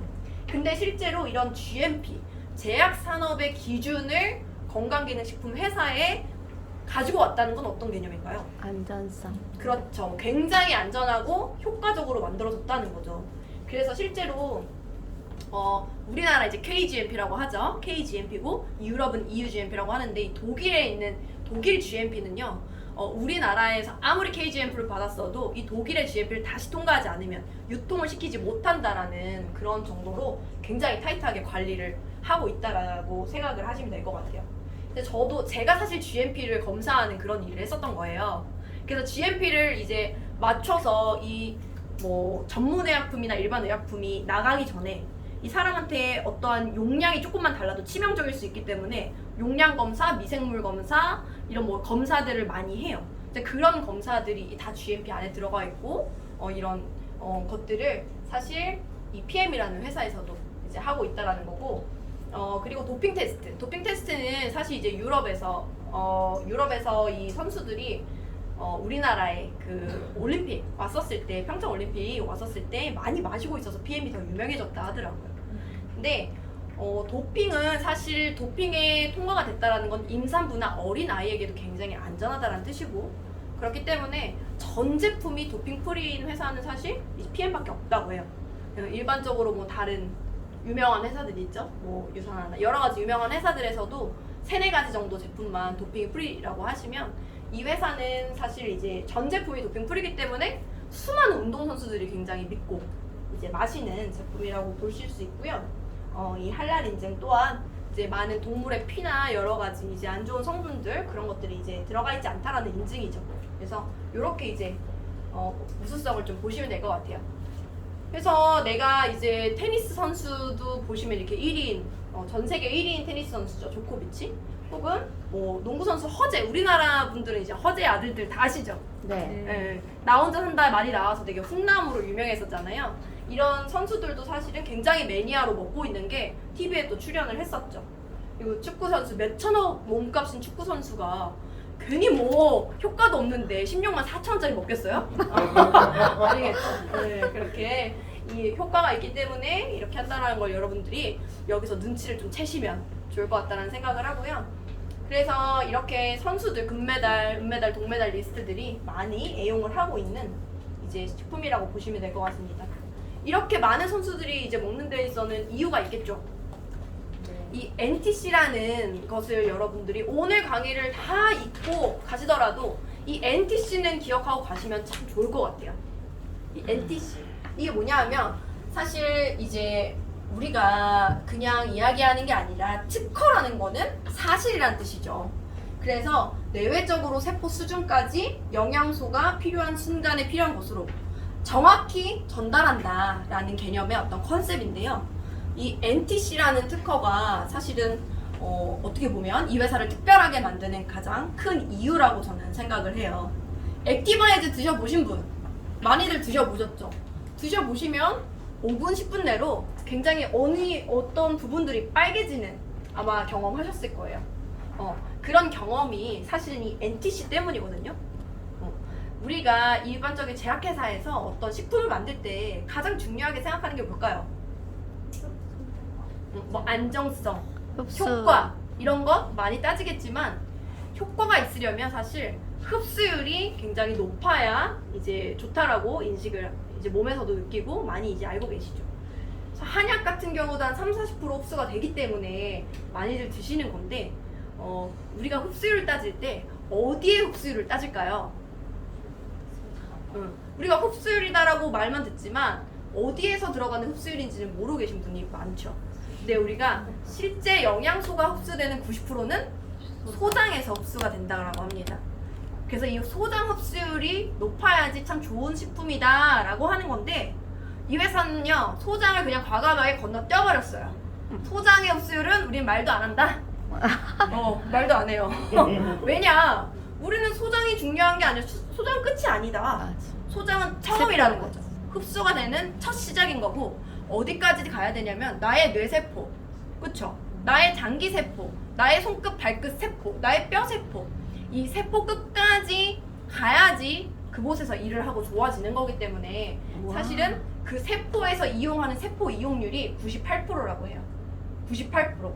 근데 실제로 이런 GMP 제약산업의 기준을 건강기능식품 회사에 가지고 왔다는 건 어떤 개념일까요? 안전성. 그렇죠. 굉장히 안전하고 효과적으로 만들어졌다는 거죠. 그래서 실제로 우리나라 이제 KGMP라고 하죠. KGMP고 유럽은 EUGMP라고 하는데 이 독일에 있는 독일 GMP는요. 우리나라에서 아무리 KGMP를 받았어도 이 독일의 GMP를 다시 통과하지 않으면 유통을 시키지 못한다라는 그런 정도로 굉장히 타이트하게 관리를 하고 있다라고 생각을 하시면 될 것 같아요. 근데 제가 사실 GMP를 검사하는 그런 일을 했었던 거예요. 그래서 GMP를 이제 맞춰서 이 뭐 전문 의약품이나 일반 의약품이 나가기 전에 이 사람한테 어떠한 용량이 조금만 달라도 치명적일 수 있기 때문에 용량 검사, 미생물 검사 이런 뭐 검사들을 많이 해요. 이제 그런 검사들이 다 GMP 안에 들어가 있고 이런 것들을 사실 이 PM이라는 회사에서도 이제 하고 있다라는 거고 그리고 도핑 테스트는 사실 이제 유럽에서 이 선수들이 우리나라에 그 올림픽 왔었을 때 평창 올림픽 왔었을 때 많이 마시고 있어서 PM이 더 유명해졌다 하더라고요. 근데 도핑은 사실 도핑에 통과가 됐다라는 건 임산부나 어린 아이에게도 굉장히 안전하다라는 뜻이고 그렇기 때문에 전 제품이 도핑 프리인 회사는 사실 PM밖에 없다고 해요. 일반적으로 뭐 다른 유명한 회사들이 있죠. 뭐 유산하나 여러 가지 유명한 회사들에서도 3-4가지 정도 제품만 도핑 프리라고 하시면 이 회사는 사실 이제 전 제품이 도핑 프리이기 때문에 수많은 운동선수들이 굉장히 믿고 이제 마시는 제품이라고 보실 수 있고요. 이 할랄 인증 또한 이제 많은 동물의 피나 여러 가지 이제 안 좋은 성분들 그런 것들이 이제 들어가 있지 않다라는 인증이죠. 그래서 이렇게 이제 우수성을 좀 보시면 될 것 같아요. 그래서 내가 이제 테니스 선수도 보시면 이렇게 1인 전 세계 1인 테니스 선수죠. 조코비치 혹은 뭐 농구 선수 허재 우리나라 분들은 이제 허재 아들들 다 아시죠? 네. 네. 나 혼자 산다 많이 나와서 되게 훈남으로 유명했었잖아요. 이런 선수들도 사실은 굉장히 매니아로 먹고 있는 게 TV에 또 출연을 했었죠. 그리고 축구 선수 몇 천억 몸값인 축구 선수가 괜히 뭐 효과도 없는데 16만 4천원짜리 먹겠어요? 아니겠죠. 네, 그렇게 이 효과가 있기 때문에 이렇게 한다는 걸 여러분들이 여기서 눈치를 좀 채시면 좋을 것 같다는 생각을 하고요. 그래서 이렇게 선수들 금메달, 은메달, 동메달 리스트들이 많이 애용을 하고 있는 이제 식품이라고 보시면 될 것 같습니다. 이렇게 많은 선수들이 이제 먹는 데 있어서는 이유가 있겠죠. 이 NTC라는 것을 여러분들이 오늘 강의를 다 잊고 가시더라도 이 NTC는 기억하고 가시면 참 좋을 것 같아요. 이 NTC 이게 뭐냐 하면 사실 이제 우리가 그냥 이야기하는 게 아니라 특허라는 거는 사실이라는 뜻이죠. 그래서 내외적으로 세포 수준까지 영양소가 필요한 순간에 필요한 것으로 정확히 전달한다라는 개념의 어떤 컨셉인데요. 이 NTC라는 특허가 사실은 어떻게 보면 이 회사를 특별하게 만드는 가장 큰 이유라고 저는 생각을 해요. 액티바이즈 드셔보신 분 많이들 드셔보셨죠? 드셔보시면 5분, 10분 내로 굉장히 어떤 부분들이 빨개지는 아마 경험하셨을 거예요. 그런 경험이 사실은 이 NTC 때문이거든요. 우리가 일반적인 제약회사에서 어떤 식품을 만들 때 가장 중요하게 생각하는 게 뭘까요? 뭐 안정성, 흡수. 효과 이런 것 많이 따지겠지만 효과가 있으려면 사실 흡수율이 굉장히 높아야 이제 좋다라고 인식을 이제 몸에서도 느끼고 많이 이제 알고 계시죠. 그래서 한약 같은 경우도 한 30-40% 흡수가 되기 때문에 많이들 드시는 건데 우리가 흡수율을 따질 때 어디에 흡수율을 따질까요? 우리가 흡수율이다라고 말만 듣지만 어디에서 들어가는 흡수율인지는 모르고 계신 분이 많죠. 근데 우리가 실제 영양소가 흡수되는 90%는 소장에서 흡수가 된다고 합니다. 그래서 이 소장 흡수율이 높아야지 참 좋은 식품이다 라고 하는 건데 이 회사는요 소장을 그냥 과감하게 건너뛰어버렸어요. 소장의 흡수율은 우린 말도 안 한다. 말도 안 해요. 왜냐 우리는 소장이 중요한 게 아니라 소장은 끝이 아니다. 소장은 처음이라는 거죠. 흡수가 되는 첫 시작인 거고 어디까지 가야 되냐면 나의 뇌세포, 그쵸? 나의 장기세포, 나의 손끝 발끝 세포, 나의 뼈세포 이 세포 끝까지 가야지 그곳에서 일을 하고 좋아지는 거기 때문에 사실은 그 세포에서 이용하는 세포 이용률이 98%라고 해요. 98%.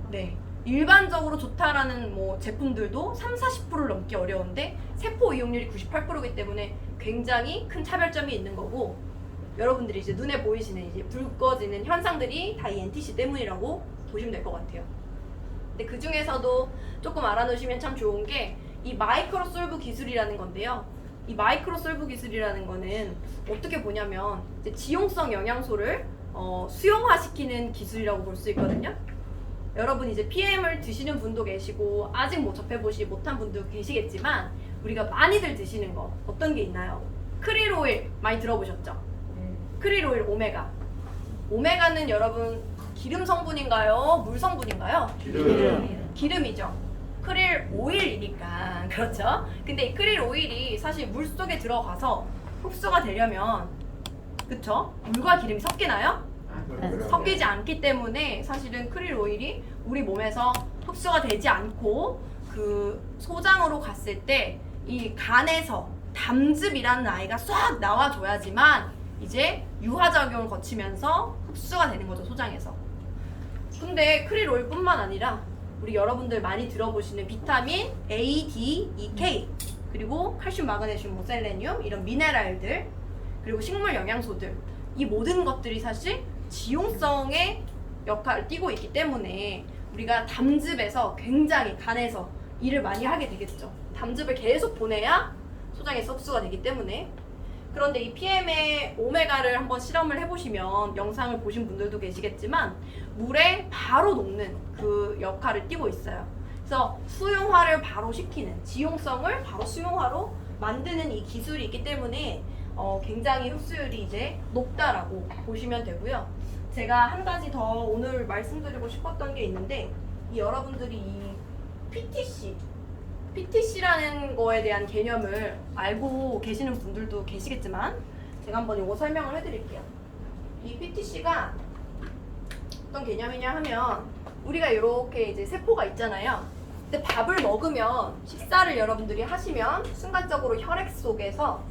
네. 일반적으로 좋다라는 뭐 제품들도 30-40%를 넘기 어려운데 세포 이용률이 98%이기 때문에 굉장히 큰 차별점이 있는 거고 여러분들이 이제 눈에 보이시는 이제 붉어지는 현상들이 다 이 NTC 때문이라고 보시면 될 것 같아요. 근데 그 중에서도 조금 알아놓으시면 참 좋은 게 이 마이크로 솔브 기술이라는 건데요. 이 마이크로 솔브 기술이라는 거는 어떻게 보냐면 이제 지용성 영양소를 수용화시키는 기술이라고 볼 수 있거든요. 여러분 이제 PM을 드시는 분도 계시고 아직 뭐 접해보지 못한 분도 계시겠지만 우리가 많이들 드시는 거 어떤 게 있나요? 크릴 오일 많이 들어보셨죠? 크릴 오일 오메가. 오메가는 여러분 기름 성분인가요? 물 성분인가요? 기름이죠. 크릴 오일이니까 그렇죠. 근데 이 크릴 오일이 사실 물 속에 들어가서 흡수가 되려면 그쵸? 물과 기름이 섞이나요? 섞이지 않기 때문에 사실은 크릴 오일이 우리 몸에서 흡수가 되지 않고 그 소장으로 갔을 때 이 간에서 담즙이라는 아이가 싹 나와줘야지만 이제 유화작용을 거치면서 흡수가 되는 거죠, 소장에서. 근데 크릴 오일뿐만 아니라 우리 여러분들 많이 들어보시는 비타민 A, D, E, K 그리고 칼슘, 마그네슘, 뭐 셀레늄 이런 미네랄들 그리고 식물 영양소들 이 모든 것들이 사실 지용성의 역할을 띠고 있기 때문에 우리가 담즙에서 굉장히 간에서 일을 많이 하게 되겠죠. 담즙을 계속 보내야 소장에서 흡수가 되기 때문에. 그런데 이 PM의 오메가를 한번 실험을 해보시면 영상을 보신 분들도 계시겠지만 물에 바로 녹는 그 역할을 띠고 있어요. 그래서 수용화를 바로 시키는 지용성을 바로 수용화로 만드는 이 기술이 있기 때문에 굉장히 흡수율이 이제 높다라고 보시면 되고요. 제가 한 가지 더 오늘 말씀드리고 싶었던 게 있는데 이 여러분들이 이 PTC라는 거에 대한 개념을 알고 계시는 분들도 계시겠지만 제가 한번 이거 설명을 해드릴게요. 이 PTC가 어떤 개념이냐 하면 우리가 이렇게 이제 세포가 있잖아요. 근데 밥을 먹으면 식사를 여러분들이 하시면 순간적으로 혈액 속에서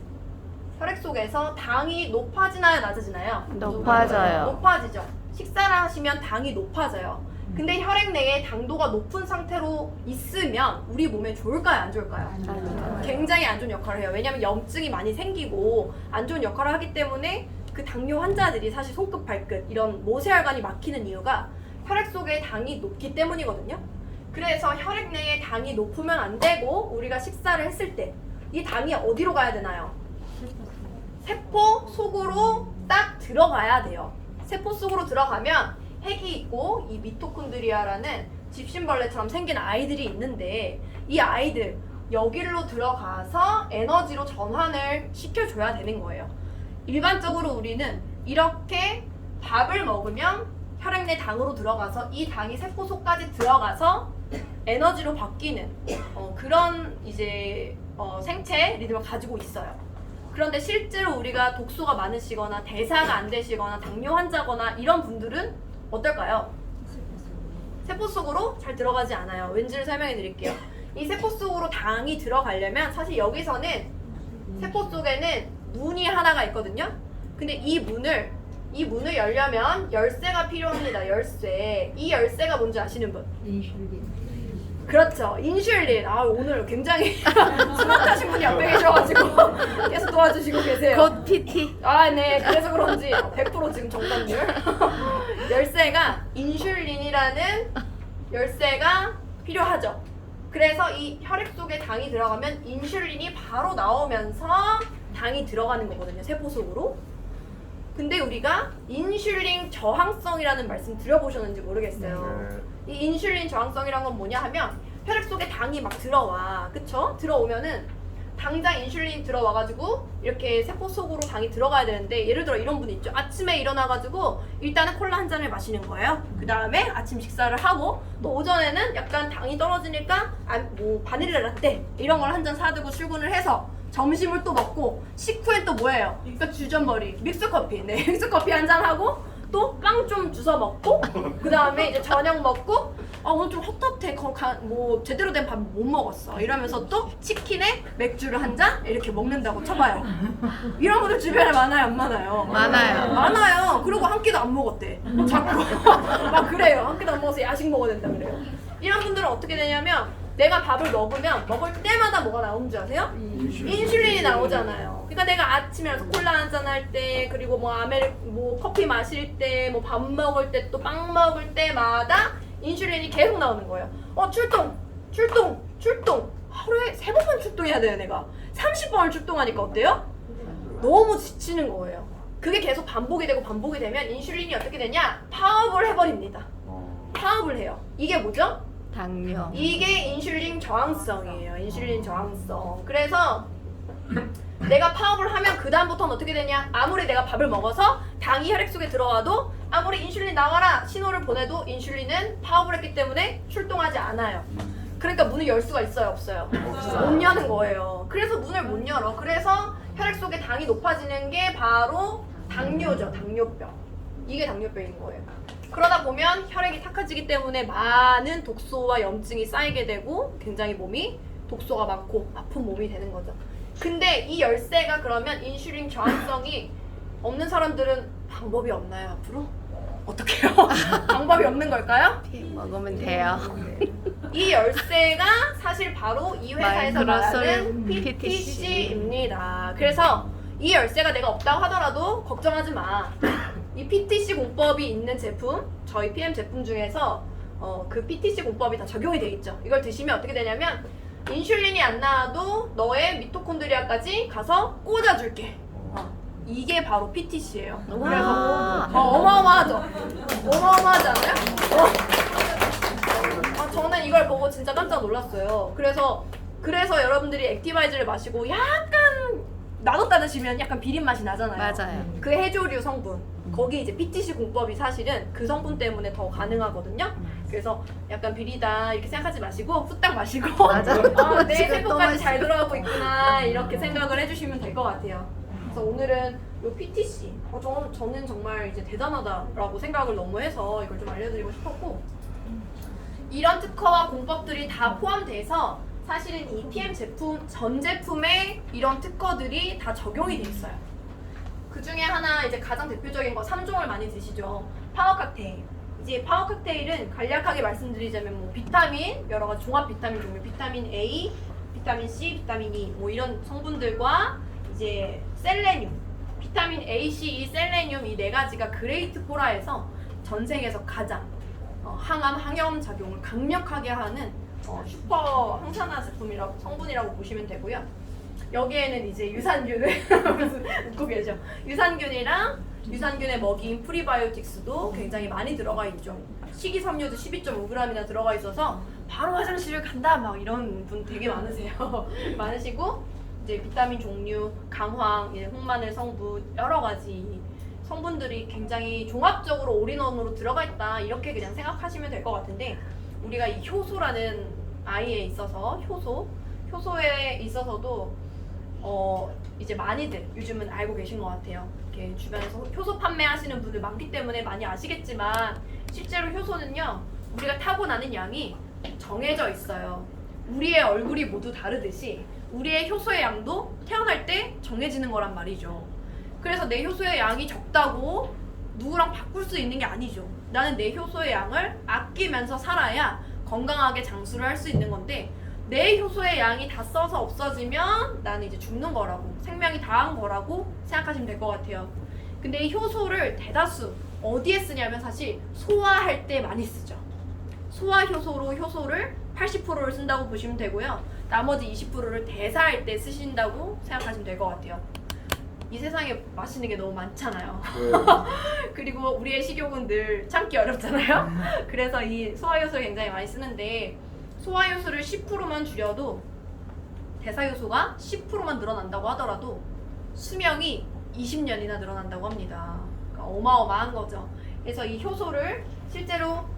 당이 높아지나요, 낮아지나요? 높아져요. 높아지죠. 식사를 하시면 당이 높아져요. 근데 혈액 내에 당도가 높은 상태로 있으면 우리 몸에 좋을까요, 안 좋을까요? 굉장히 안 좋은 역할을 해요. 왜냐하면 염증이 많이 생기고 안 좋은 역할을 하기 때문에 그 당뇨 환자들이 사실 손끝 발끝 이런 모세혈관이 막히는 이유가 혈액 속에 당이 높기 때문이거든요. 그래서 혈액 내에 당이 높으면 안 되고 우리가 식사를 했을 때 이 당이 어디로 가야 되나요? 세포 속으로 딱 들어가야 돼요. 세포 속으로 들어가면 핵이 있고 이 미토콘드리아라는 집신벌레처럼 생긴 아이들이 있는데 이 아이들 여기로 들어가서 에너지로 전환을 시켜줘야 되는 거예요. 일반적으로 우리는 이렇게 밥을 먹으면 혈액 내 당으로 들어가서 이 당이 세포 속까지 들어가서 에너지로 바뀌는 그런 이제 생체 리듬을 가지고 있어요. 그런데 실제로 우리가 독소가 많으시거나 대사가 안 되시거나 당뇨 환자거나 이런 분들은 어떨까요? 세포 속으로 잘 들어가지 않아요. 왠지를 설명해 드릴게요. 이 세포 속으로 당이 들어가려면 사실 여기서는 세포 속에는 문이 하나가 있거든요. 근데 이 문을 열려면 열쇠가 필요합니다. 열쇠. 이 열쇠가 뭔지 아시는 분? 그렇죠. 인슐린. 아, 오늘 굉장히 스마트하신 분이 앞에 계셔가지고 계속 도와주시고 계세요. 곧 PT. 아, 네. 그래서 그런지 100% 지금 정답률. 열쇠가 인슐린이라는 열쇠가 필요하죠. 그래서 이 혈액 속에 당이 들어가면 인슐린이 바로 나오면서 당이 들어가는 거거든요. 세포 속으로. 근데 우리가 인슐린 저항성이라는 말씀 들어보셨는지 모르겠어요. 이 인슐린 저항성이란 건 뭐냐 하면 혈액 속에 당이 막 들어와. 그쵸? 들어오면은 당장 인슐린이 들어와가지고 이렇게 세포 속으로 당이 들어가야 되는데 예를 들어 이런 분 있죠. 아침에 일어나가지고 일단은 콜라 한 잔을 마시는 거예요. 그 다음에 아침 식사를 하고 또 오전에는 약간 당이 떨어지니까 뭐 바닐라 라떼 이런 걸 한 잔 사두고 출근을 해서 점심을 또 먹고 식후엔 또 뭐예요? 그러니까 주전머리 믹스커피. 네, 믹스커피 한 잔 하고 또 빵 좀 주워 먹고 그 다음에 이제 저녁 먹고 오늘 좀 헛헛해 뭐 제대로 된 밥 못 먹었어 이러면서 또 치킨에 맥주를 한 잔 이렇게 먹는다고 쳐봐요. 이런 분들 주변에 많아요, 안 많아요? 많아요. 그리고 한 끼도 안 먹었대. 자꾸 막 그래요. 한 끼도 안 먹어서 야식 먹어야 된다 그래요. 이런 분들은 어떻게 되냐면 내가 밥을 먹으면 먹을 때마다 뭐가 나오는지 아세요? 인슐린이 나오잖아요. 그러니까 내가 아침에 콜라 한잔 할 때, 그리고 뭐 커피 마실 때, 뭐 밥 먹을 때, 또 빵 먹을 때마다 인슐린이 계속 나오는 거예요. 출동, 출동, 출동. 하루에 3번만 출동해야 돼요, 내가. 30번을 출동하니까 어때요? 너무 지치는 거예요. 그게 계속 반복이 되고 반복이 되면 인슐린이 어떻게 되냐? 파업을 해버립니다. 파업을 해요. 이게 뭐죠? 당뇨. 이게 인슐린 저항성이에요. 인슐린 저항성. 그래서 내가 파업을 하면 그 다음부터는 어떻게 되냐? 아무리 내가 밥을 먹어서 당이 혈액 속에 들어와도 아무리 인슐린 나와라 신호를 보내도 인슐린은 파업을 했기 때문에 출동하지 않아요. 그러니까 문을 열 수가 있어요, 없어요? 못 여는 거예요. 그래서 문을 못 열어. 그래서 혈액 속에 당이 높아지는 게 바로 당뇨죠, 당뇨병. 이게 당뇨병인 거예요. 그러다 보면 혈액이 탁해지기 때문에 많은 독소와 염증이 쌓이게 되고 굉장히 몸이 독소가 많고 아픈 몸이 되는 거죠. 근데 이 열쇠가 그러면 인슐린 저항성이 없는 사람들은 방법이 없나요, 앞으로? 어떻게 해요? 방법이 없는 걸까요? 먹으면 돼요. 이 열쇠가 사실 바로 이 회사에서 말하는 마이크로솔 PTC입니다. 그래서 이 열쇠가 내가 없다고 하더라도 걱정하지 마. 이 PTC 공법이 있는 제품, 저희 PM 제품 중에서 그 PTC 공법이 다 적용이 돼 있죠. 이걸 드시면 어떻게 되냐면 인슐린이 안 나와도 너의 미토콘드리아까지 가서 꽂아줄게. 이게 바로 PTC예요. 그래서 어마어마하죠? 어마어마하지 않아요? 저는 이걸 보고 진짜 깜짝 놀랐어요. 그래서 여러분들이 액티바이즈를 마시고 약간 나눴다 드시면 약간 비린 맛이 나잖아요. 맞아요. 그 해조류 성분, 거기 이제 PTC 공법이 사실은 그 성분 때문에 더 가능하거든요. 그래서 약간 비리다 이렇게 생각하지 마시고 후딱 마시고 맞아. 내 지금 세포까지 또 잘 들어가고 있구나 이렇게 생각을 해주시면 될 것 같아요. 그래서 오늘은 요 PTC, 저는 정말 이제 대단하다라고 생각을 너무 해서 이걸 좀 알려드리고 싶었고, 이런 특허와 공법들이 다 포함돼서 사실은 이 PM 제품 전 제품에 이런 특허들이 다 적용이 돼 있어요. 그 중에 하나 이제 가장 대표적인 거 3종을 많이 드시죠. 파워 칵테일. 이제 파워 칵테일은 간략하게 말씀드리자면 뭐 비타민, 여러 가지 종합 비타민 종류, 비타민 A, 비타민 C, 비타민 E 뭐 이런 성분들과 이제 셀레늄, 비타민 A, C, E, 셀레늄 이 네 가지가 그레이트 포라에서 전생에서 가장 항암, 항염 작용을 강력하게 하는 슈퍼 항산화 제품이라고 성분이라고 보시면 되고요. 여기에는 이제 유산균을 웃고 계죠. 유산균이랑 유산균에 먹인 프리바이오틱스도 굉장히 많이 들어가 있죠. 식이섬유도 12.5g이나 들어가 있어서 바로 화장실을 간다 막 이런 분 되게 많으세요. 많으시고 이제 비타민 종류, 강황, 홍마늘 성분 여러 가지 성분들이 굉장히 종합적으로 올인원으로 들어가 있다 이렇게 그냥 생각하시면 될 것 같은데, 우리가 이 효소라는 아이에 있어서 효소에 있어서도 이제 많이들 요즘은 알고 계신 것 같아요. 이렇게 주변에서 효소 판매하시는 분들 많기 때문에 많이 아시겠지만 실제로 효소는요 우리가 타고나는 양이 정해져 있어요. 우리의 얼굴이 모두 다르듯이 우리의 효소의 양도 태어날 때 정해지는 거란 말이죠. 그래서 내 효소의 양이 적다고 누구랑 바꿀 수 있는 게 아니죠. 나는 내 효소의 양을 아끼면서 살아야 건강하게 장수를 할 수 있는 건데, 내 효소의 양이 다 써서 없어지면 나는 이제 죽는 거라고, 생명이 다한 거라고 생각하시면 될 것 같아요. 근데 이 효소를 대다수 어디에 쓰냐면 사실 소화할 때 많이 쓰죠. 소화 효소로 효소를 80%를 쓴다고 보시면 되고요. 나머지 20%를 대사할 때 쓰신다고 생각하시면 될 것 같아요. 이 세상에 맛있는 게 너무 많잖아요. 그리고 우리의 식욕은 늘 참기 어렵잖아요. 그래서 이 소화효소를 굉장히 많이 쓰는데, 소화효소를 10%만 줄여도 대사효소가 10%만 늘어난다고 하더라도 수명이 20년이나 늘어난다고 합니다. 그러니까 어마어마한 거죠. 그래서 이 효소를 실제로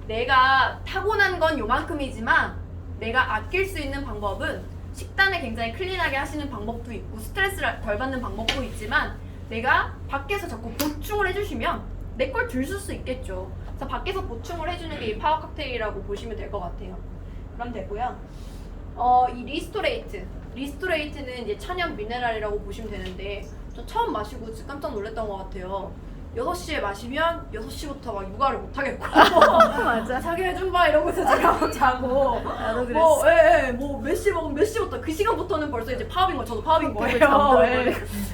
내가 타고난 건 요만큼이지만 내가 아낄 수 있는 방법은 식단을 굉장히 클린하게 하시는 방법도 있고 스트레스를 덜 받는 방법도 있지만, 내가 밖에서 자꾸 보충을 해주시면 내 걸 줄 수 있겠죠. 그래서 밖에서 보충을 해주는 게 이 파워 칵테일이라고 보시면 될 것 같아요. 그럼 되고요. 이 리스토레이트는 이제 천연 미네랄이라고 보시면 되는데, 저 처음 마시고 진짜 깜짝 놀랐던 것 같아요. 6시에 마시면 6시부터 막 육아를 못 하겠고 맞아. 자기 해준 바 이러고서 제가 자고 나도 그랬어. 뭐 몇 시 먹으면 몇 시부터 그 시간부터는 벌써 이제 파업인 거, 저도 파업인 거예요.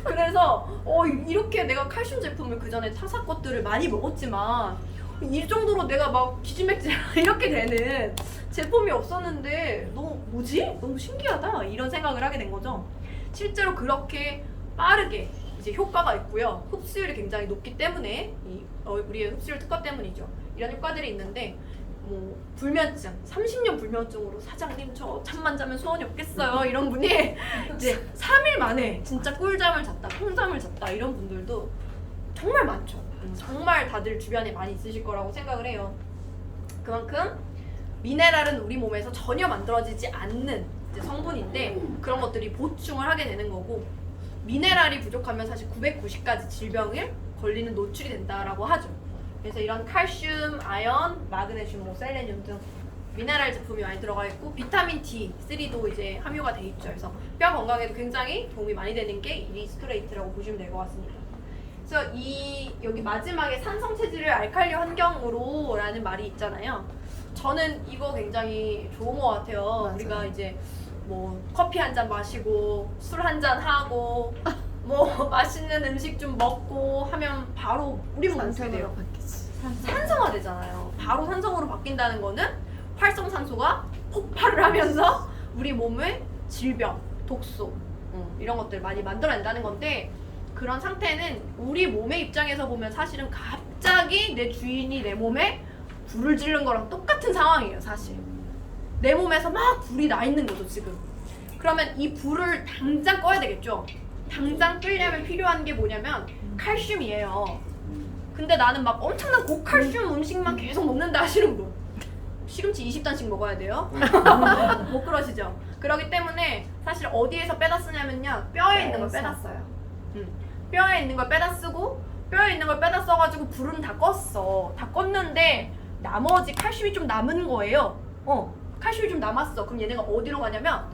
그래서 이렇게 내가 칼슘 제품을 그 전에 타사 것들을 많이 먹었지만 이 정도로 내가 막 기진맥진 이렇게 되는 제품이 없었는데 너무 뭐지? 너무 신기하다 이런 생각을 하게 된 거죠. 실제로 그렇게 빠르게 이제 효과가 있고요. 흡수율이 굉장히 높기 때문에 우리의 흡수율 특허 때문이죠. 이런 효과들이 있는데 뭐 불면증, 30년 불면증으로 사장님 저 잠만 자면 소원이 없겠어요 이런 분이 이제 3일 만에 진짜 꿀잠을 잤다, 통잠을 잤다 이런 분들도 정말 많죠. 정말 다들 주변에 많이 있으실 거라고 생각을 해요. 그만큼 미네랄은 우리 몸에서 전혀 만들어지지 않는 이제 성분인데 그런 것들이 보충을 하게 되는 거고 미네랄이 부족하면 사실 990가지 질병을 걸리는 노출이 된다라고 하죠. 그래서 이런 칼슘, 아연, 마그네슘, 뭐 셀레늄 등 미네랄 제품이 많이 들어가 있고 비타민 D3도 이제 함유가 돼 있죠. 그래서 뼈 건강에도 굉장히 도움이 많이 되는 게 이 리스토레이트라고 보시면 될 것 같습니다. 그래서 이 여기 마지막에 산성 체질을 알칼리 환경으로라는 말이 있잖아요. 저는 이거 굉장히 좋은 것 같아요. 맞아요. 우리가 이제 뭐 커피 한 잔 마시고 술 한 잔 하고 뭐 맛있는 음식 좀 먹고 하면 바로 우리 몸 어떻게 돼요? 바뀌지. 산성화 되잖아요. 바로 산성으로 바뀐다는 거는 활성산소가 폭발을 하면서 우리 몸의 질병, 독소 이런 것들 많이 만들어낸다는 건데 그런 상태는 우리 몸의 입장에서 보면 사실은 갑자기 내 주인이 내 몸에 불을 지른 거랑 똑같은 상황이에요. 사실 내 몸에서 막 불이 나 있는 거죠 지금. 그러면 이 불을 당장 꺼야 되겠죠. 당장 끄려면 필요한 게 뭐냐면 칼슘이에요. 근데 나는 막 엄청난 고칼슘 음식만 계속 먹는다 하시는 분 시금치 20단씩 먹어야 돼요? 못 그러시죠? 그러기 때문에 사실 어디에서 빼다 쓰냐면요 뼈에 있는 걸 빼다 써요. 뼈에 있는 걸 빼다 쓰고 뼈에 있는 걸 빼다 써가지고 불은 다 껐어. 다 껐는데 나머지 칼슘이 좀 남은 거예요. 칼슘이 좀 남았어. 그럼 얘네가 어디로 가냐면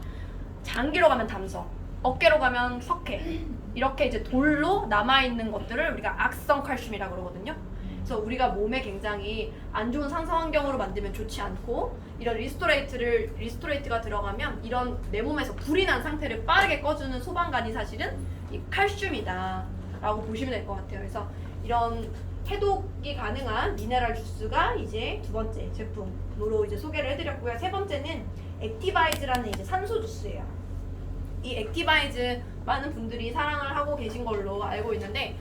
장기로 가면 담석, 어깨로 가면 석회 이렇게 이제 돌로 남아있는 것들을 우리가 악성 칼슘이라고 그러거든요. 그래서 우리가 몸에 굉장히 안 좋은 상성 환경으로 만들면 좋지 않고 이런 리스토레이트가 들어가면 이런 내 몸에서 불이 난 상태를 빠르게 꺼주는 소방관이 사실은 이 칼슘이다 라고 보시면 될 것 같아요. 그래서 이런 해독이 가능한 미네랄 주스가 이제 두 번째 제품으로 이제 소개를 해드렸고요. 세 번째는 액티바이즈라는 이제 산소 주스예요. 이 액티바이즈 많은 분들이 사랑을 하고 계신 걸로 알고 있는데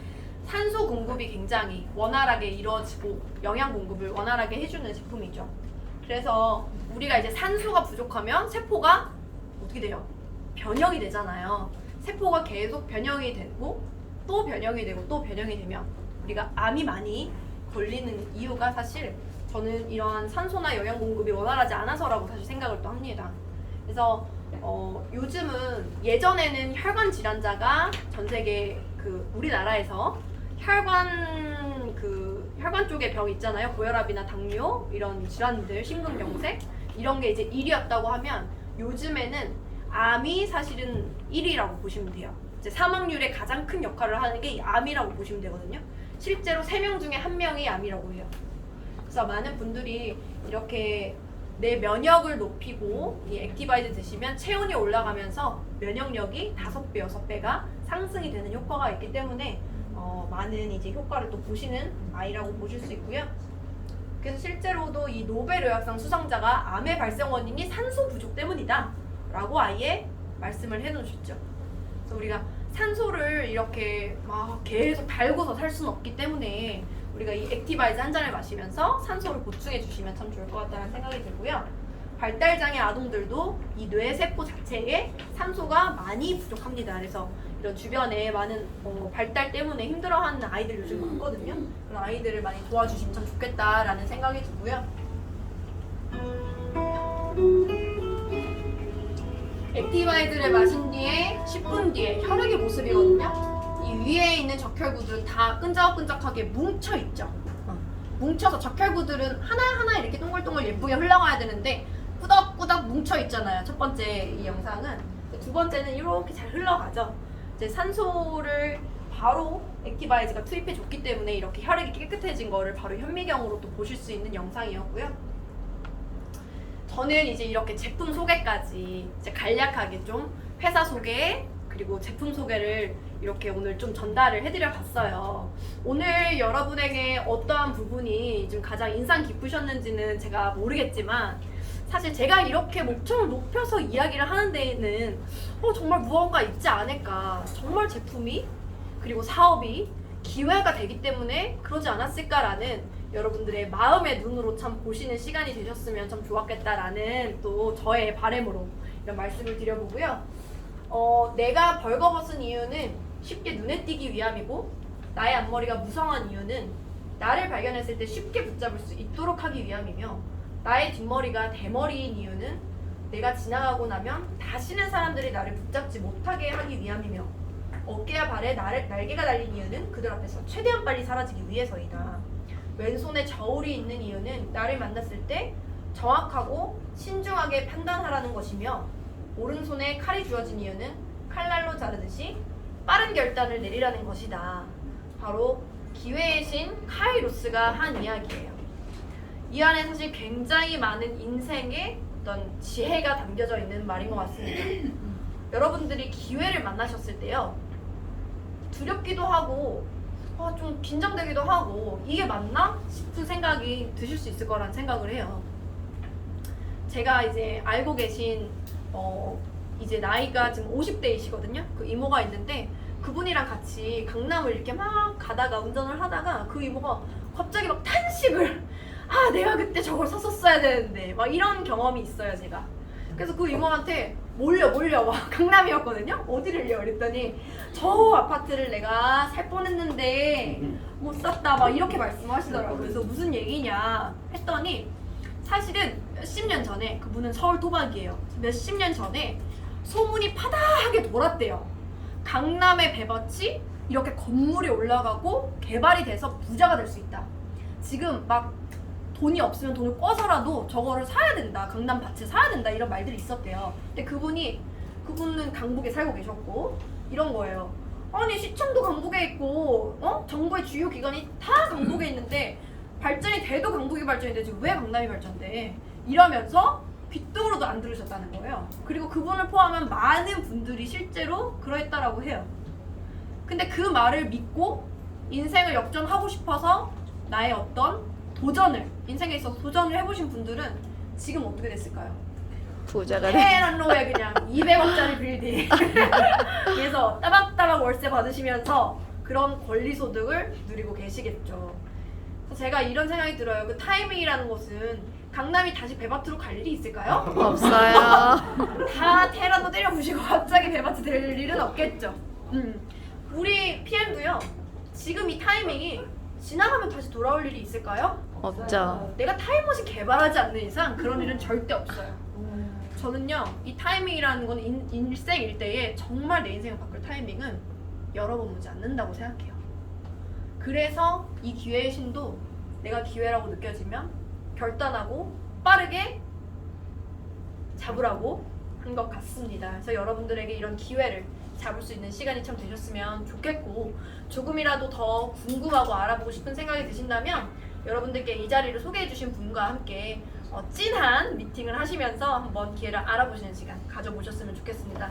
산소 공급이 굉장히 원활하게 이루어지고 영양 공급을 원활하게 해주는 제품이죠. 그래서 우리가 이제 산소가 부족하면 세포가 어떻게 돼요? 변형이 되잖아요. 세포가 계속 변형이 되고 또 변형이 되고 또 변형이 되면 우리가 암이 많이 걸리는 이유가 사실 저는 이러한 산소나 영양 공급이 원활하지 않아서라고 사실 생각을 또 합니다. 그래서 요즘은 예전에는 혈관 질환자가 전 세계 우리나라에서 혈관 쪽에 병 있잖아요. 고혈압이나 당뇨 이런 질환들, 심근경색 이런 게 이제 1위였다고 하면 요즘에는 암이 사실은 1위라고 보시면 돼요. 이제 사망률의 가장 큰 역할을 하는 게 이 암이라고 보시면 되거든요. 실제로 3명 중에 1명이 암이라고 해요. 그래서 많은 분들이 이렇게 내 면역을 높이고 이 액티바이즈 드시면 체온이 올라가면서 면역력이 5배, 6배가 상승이 되는 효과가 있기 때문에 많은 이제 효과를 또 보시는 아이라고 보실 수 있고요. 그래서 실제로도 이 노벨 의학상 수상자가 암의 발생 원인이 산소 부족 때문이다 라고 아예 말씀을 해놓으셨죠. 그래서 우리가 산소를 이렇게 막 계속 달고서 살 수는 없기 때문에 우리가 이 액티바이즈 한 잔을 마시면서 산소를 보충해 주시면 참 좋을 것 같다는 생각이 들고요. 발달장애 아동들도 이 뇌세포 자체에 산소가 많이 부족합니다. 그래서 이런 주변에 많은 발달 때문에 힘들어하는 아이들 요즘 많거든요. 그런 아이들을 많이 도와주시면 참 좋겠다라는 생각이 들고요. 액티바이즈를 마신 뒤에 10분 뒤에 혈액의 모습이거든요. 이 위에 있는 적혈구들은 다 끈적끈적하게 뭉쳐 있죠. 뭉쳐서 적혈구들은 하나하나 이렇게 동글동글 예쁘게 흘러가야 되는데 꾸덕꾸덕 뭉쳐 있잖아요. 첫 번째 이 영상은. 두 번째는 이렇게 잘 흘러가죠. 이제 산소를 바로 액티바이즈가 투입해 줬기 때문에 이렇게 혈액이 깨끗해진 거를 바로 현미경으로 또 보실 수 있는 영상이었고요. 저는 이제 이렇게 제품 소개까지 이제 간략하게 좀 회사 소개 그리고 제품 소개를 이렇게 오늘 좀 전달을 해드려 봤어요. 오늘 여러분에게 어떠한 부분이 좀 가장 인상 깊으셨는지는 제가 모르겠지만 사실 제가 이렇게 목청을 높여서 이야기를 하는 데에는 정말 무언가 있지 않을까, 정말 제품이 그리고 사업이 기회가 되기 때문에 그러지 않았을까라는 여러분들의 마음의 눈으로 참 보시는 시간이 되셨으면 참 좋았겠다라는 또 저의 바람으로 이런 말씀을 드려보고요. 내가 벌거벗은 이유는 쉽게 눈에 띄기 위함이고 나의 앞머리가 무성한 이유는 나를 발견했을 때 쉽게 붙잡을 수 있도록 하기 위함이며 나의 뒷머리가 대머리인 이유는 내가 지나가고 나면 다시는 사람들이 나를 붙잡지 못하게 하기 위함이며 어깨와 발에 날개가 달린 이유는 그들 앞에서 최대한 빨리 사라지기 위해서이다. 왼손에 저울이 있는 이유는 나를 만났을 때 정확하고 신중하게 판단하라는 것이며 오른손에 칼이 주어진 이유는 칼날로 자르듯이 빠른 결단을 내리라는 것이다. 바로 기회의 신 카이로스가 한 이야기예요. 이 안에 사실 굉장히 많은 인생의 어떤 지혜가 담겨져 있는 말인 것 같습니다. 여러분들이 기회를 만나셨을 때요, 두렵기도 하고 좀 긴장되기도 하고 이게 맞나 싶은 생각이 드실 수 있을 거란 생각을 해요. 제가 이제 알고 계신 이제 나이가 지금 50대이시거든요. 그 이모가 있는데 그분이랑 같이 강남을 이렇게 막 가다가 운전을 하다가 그 이모가 갑자기 막 탄식을 내가 그때 저걸 샀었어야 되는데 막 이런 경험이 있어요, 제가. 그래서 그 이모한테 몰려 막 강남이었거든요. 어디를요? 그랬더니 저 아파트를 내가 살 뻔했는데 못 샀다 막 이렇게 말씀하시더라고요. 그래서 무슨 얘기냐 했더니 사실은 몇십 년 전에, 그분은 서울 토박이에요. 몇십 년 전에 소문이 파다하게 돌았대요. 강남의 배밭이 이렇게 건물이 올라가고 개발이 돼서 부자가 될 수 있다. 지금 막 돈이 없으면 돈을 꿔서라도 저거를 사야 된다. 강남 밭을 사야 된다. 이런 말들이 있었대요. 근데 그분은 강북에 살고 계셨고 이런 거예요. 아니 시청도 강북에 있고 정부의 주요 기관이 다 강북에 있는데 발전이 돼도 강북이 발전이 되지 왜 강남이 발전돼? 이러면서 귓등으로도 안 들으셨다는 거예요. 그리고 그분을 포함한 많은 분들이 실제로 그러했다라고 해요. 근데 그 말을 믿고 인생을 역전하고 싶어서 나의 어떤 도전을, 인생에 있어서 도전을 해보신 분들은 지금 어떻게 됐을까요? 부자가 돼. 해란로에 그냥 200억짜리 빌딩 그래서 따박따박 월세 받으시면서 그런 권리소득을 누리고 계시겠죠. 그래서 제가 이런 생각이 들어요. 그 타이밍이라는 것은 강남이 다시 배밭으로 갈 일이 있을까요? 없어요. 다 테라노 때려부시고 갑자기 배밭이 될 일은 없겠죠. 우리 PM도요. 지금 이 타이밍이 지나가면 다시 돌아올 일이 있을까요? 없죠. 내가 타임머신 개발하지 않는 이상 그런 일은 절대 없어요. 저는요, 이 타이밍이라는 건 일생 일대에 정말 내 인생을 바꿀 타이밍은 여러 번 오지 않는다고 생각해요. 그래서 이 기회의 신도 내가 기회라고 느껴지면 결단하고 빠르게 잡으라고 한 것 같습니다. 그래서 여러분들에게 이런 기회를 잡을 수 있는 시간이 참 되셨으면 좋겠고, 조금이라도 더 궁금하고 알아보고 싶은 생각이 드신다면 여러분들께 이 자리를 소개해 주신 분과 함께 찐한 미팅을 하시면서 한번 기회를 알아보시는 시간 가져보셨으면 좋겠습니다.